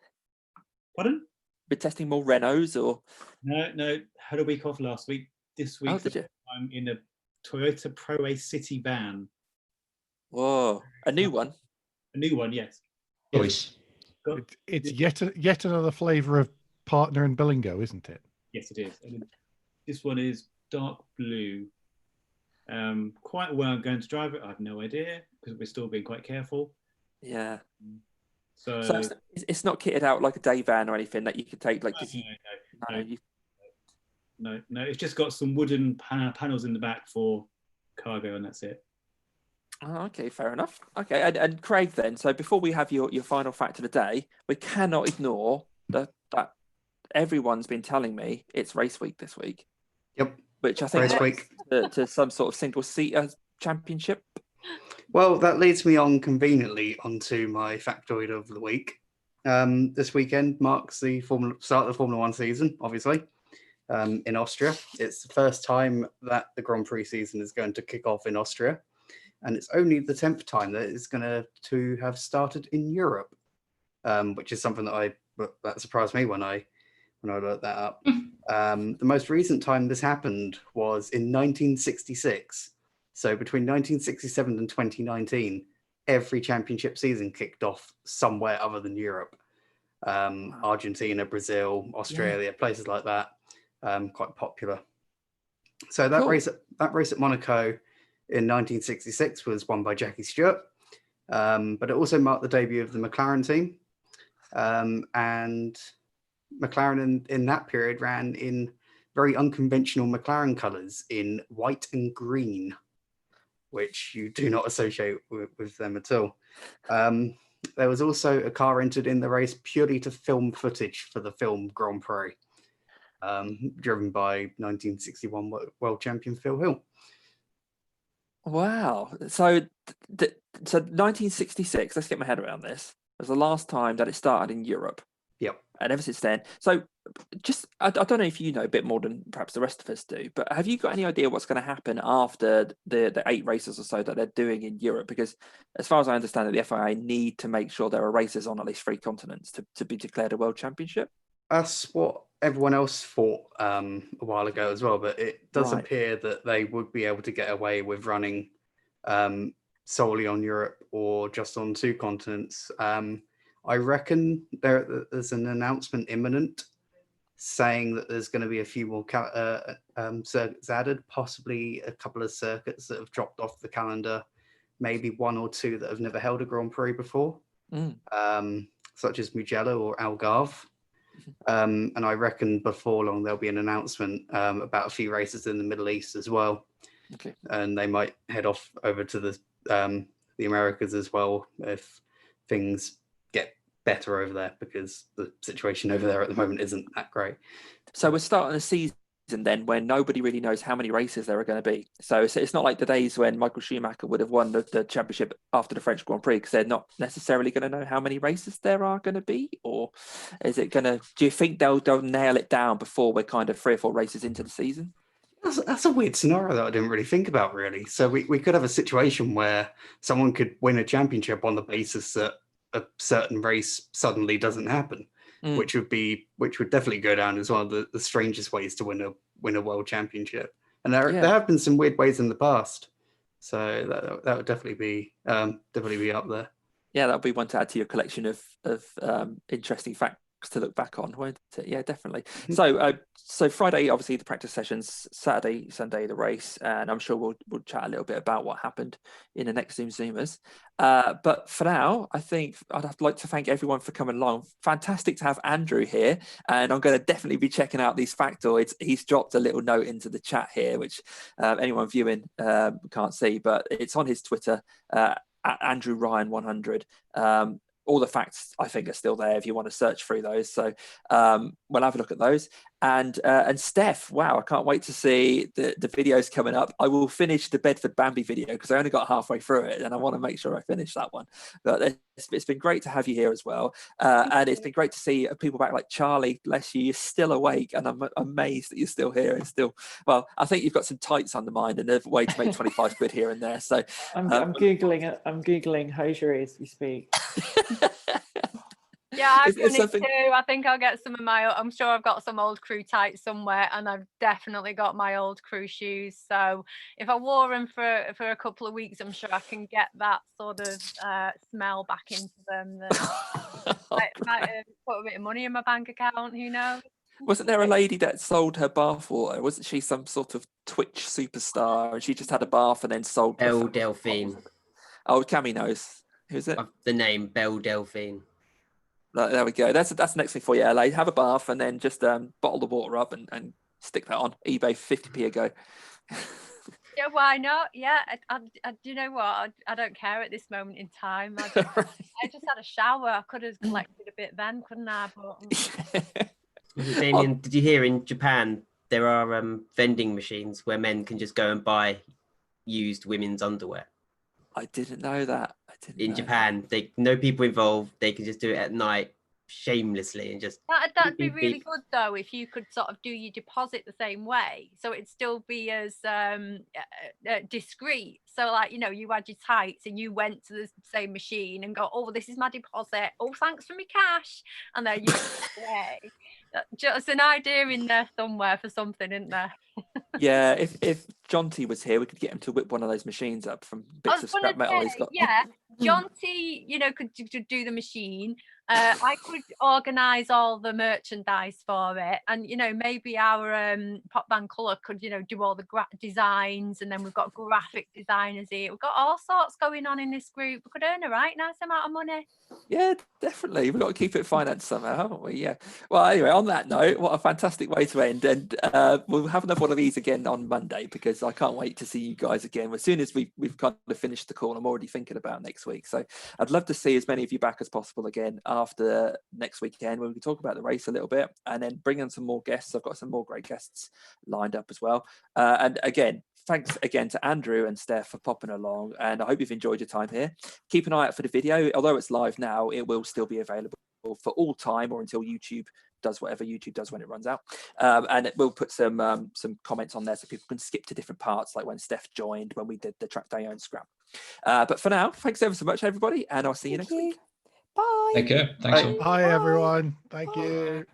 Pardon? Been testing more Renaults, or? No. Had a week off last week. This week, did you? I'm in a Toyota Pro A City van. Whoa, a new one? A new one, yes. Choice. It's yet another flavour of partner and Billingo, isn't it? Yes, it is. And this one is dark blue. Quite where I'm going to drive it, I have no idea, because we're still being quite careful. Yeah. So it's not kitted out like a day van or anything that you could take, like. No. It's just got some wooden panels in the back for cargo, and that's it. Oh, okay, fair enough. Okay, and Craig, then, so before we have your final fact of the day, we cannot ignore that everyone's been telling me it's race week this week. Yep. Which I think race week to some sort of single-seater championship. Well, that leads me on conveniently onto my factoid of the week. This weekend marks the start of the Formula One season, obviously, in Austria. It's the first time that the Grand Prix season is going to kick off in Austria. and it's only the 10th time that it's going to have started in Europe, which is something that surprised me when I looked that up. The most recent time this happened was in 1966. So between 1967 and 2019, every championship season kicked off somewhere other than Europe. Argentina, Brazil, Australia, places like that, quite popular. So that race at Monaco in 1966 was won by Jackie Stewart, but it also marked the debut of the McLaren team. And McLaren in that period ran in very unconventional McLaren colours in white and green, which you do not associate with them at all. There was also a car entered in the race purely to film footage for the film Grand Prix, driven by 1961 world champion Phil Hill. Wow. So 1966, let's get my head around this, was the last time that it started in Europe. Yep. And ever since then. So just, I don't know if you know a bit more than perhaps the rest of us do, but have you got any idea what's going to happen after the 8 races or so that they're doing in Europe? Because as far as I understand it, the FIA need to make sure there are races on at least 3 continents to be declared a world championship. That's what everyone else thought a while ago as well, but it does appear that they would be able to get away with running solely on Europe or just on 2 continents. I reckon there's an announcement imminent saying that there's going to be a few more circuits added, possibly a couple of circuits that have dropped off the calendar, maybe 1 or 2 that have never held a Grand Prix before, such as Mugello or Algarve. And I reckon before long there'll be an announcement about a few races in the Middle East as well. Okay. And they might head off over to the Americas as well if things get better over there, because the situation over there at the moment isn't that great. So we're starting a season then when nobody really knows how many races there are going to be. So it's not like the days when Michael Schumacher would have won the championship after the French Grand Prix, because they're not necessarily going to know how many races there are going to be. Or is it going to, do you think they'll nail it down before we're kind of 3 or 4 races into the season? That's a weird scenario that I didn't really think about, really. So we could have a situation where someone could win a championship on the basis that a certain race suddenly doesn't happen, which would definitely go down as one of the strangest ways to win a world championship. And there have been some weird ways in the past, so that would definitely be up there. Yeah, that'll be one to add to your collection of interesting facts to look back on, won't it? Yeah, definitely. So Friday, obviously the practice sessions, Saturday, Sunday the race, and I'm sure we'll chat a little bit about what happened in the next ZoomZoomers. But for now, I think I'd like to thank everyone for coming along. Fantastic to have Andrew here, and I'm going to definitely be checking out these factoids. He's dropped a little note into the chat here, which anyone viewing can't see, but it's on his Twitter at Andrew Ryan 100. All the facts, I think, are still there if you want to search through those. So we'll have a look at those. And Steph, wow, I can't wait to see the videos coming up. I will finish the Bedford Bambi video because I only got halfway through it and I want to make sure I finish that one. But it's been great to have you here as well. And it's been great to see people back like Charlie, bless you, you're still awake. And I'm amazed that you're still here and still, well, I think you've got some tights on the mind and a way to make 25 quid here and there. So I'm Googling hosiery as we speak. Yeah, I've done it too. I think I'll get some of I'm sure I've got some old crew tights somewhere, and I've definitely got my old crew shoes. So if I wore them for a couple of weeks, I'm sure I can get that sort of smell back into them. Might put a bit of money in my bank account, who knows? Wasn't there a lady that sold her bath water? Wasn't she some sort of Twitch superstar? And she just had a bath and then sold. Belle Delphine. Oh, Cammie knows. Who's it? The name Belle Delphine. There we go. That's the next thing for you, LA. Have a bath and then just bottle the water up and stick that on eBay, 50p a go. Yeah, why not? Yeah, I do you know what? I don't care at this moment in time. I just had a shower. I could have collected a bit then, couldn't I? But Damien, did you hear in Japan there are vending machines where men can just go and buy used women's underwear? I didn't know that. In Japan, no people involved. They can just do it at night, shamelessly and just. That'd be beep, beep, really beep. good though if you could sort of do your deposit the same way, so it'd still be as discreet. So like, you know, you had your tights and you went to the same machine and go, oh, this is my deposit. Oh, thanks for me cash. And then you away. Just an idea in there somewhere for something, isn't there? Yeah, if John T was here, we could get him to whip one of those machines up from bits of scrap metal he's got. Yeah, John T, you know, could do the machine. I could organise all the merchandise for it, and you know, maybe our pop band colour could, you know, do all the designs, and then we've got graphic designers here. We've got all sorts going on in this group. We could earn a right nice amount of money. Yeah, definitely. We've got to keep it financed somehow, haven't we? Yeah. Well, anyway, on that note, what a fantastic way to end. And we'll have another one of these again on Monday, because I can't wait to see you guys again. As soon as we've kind of finished the call, I'm already thinking about next week. So I'd love to see as many of you back as possible again after next weekend, when we can talk about the race a little bit and then bring in some more guests. I've got some more great guests lined up as well. And again, thanks again to Andrew and Steph for popping along, and I hope you've enjoyed your time here. Keep an eye out for the video. Although it's live now, it will still be available for all time, or until YouTube does whatever YouTube does when it runs out. And we'll put some comments on there so people can skip to different parts, like when Steph joined, when we did the Trackday own scrap. But for now, thanks ever so much, everybody, and I'll see you next week. Bye. Take care. Thanks all. Bye, everyone. Thank you.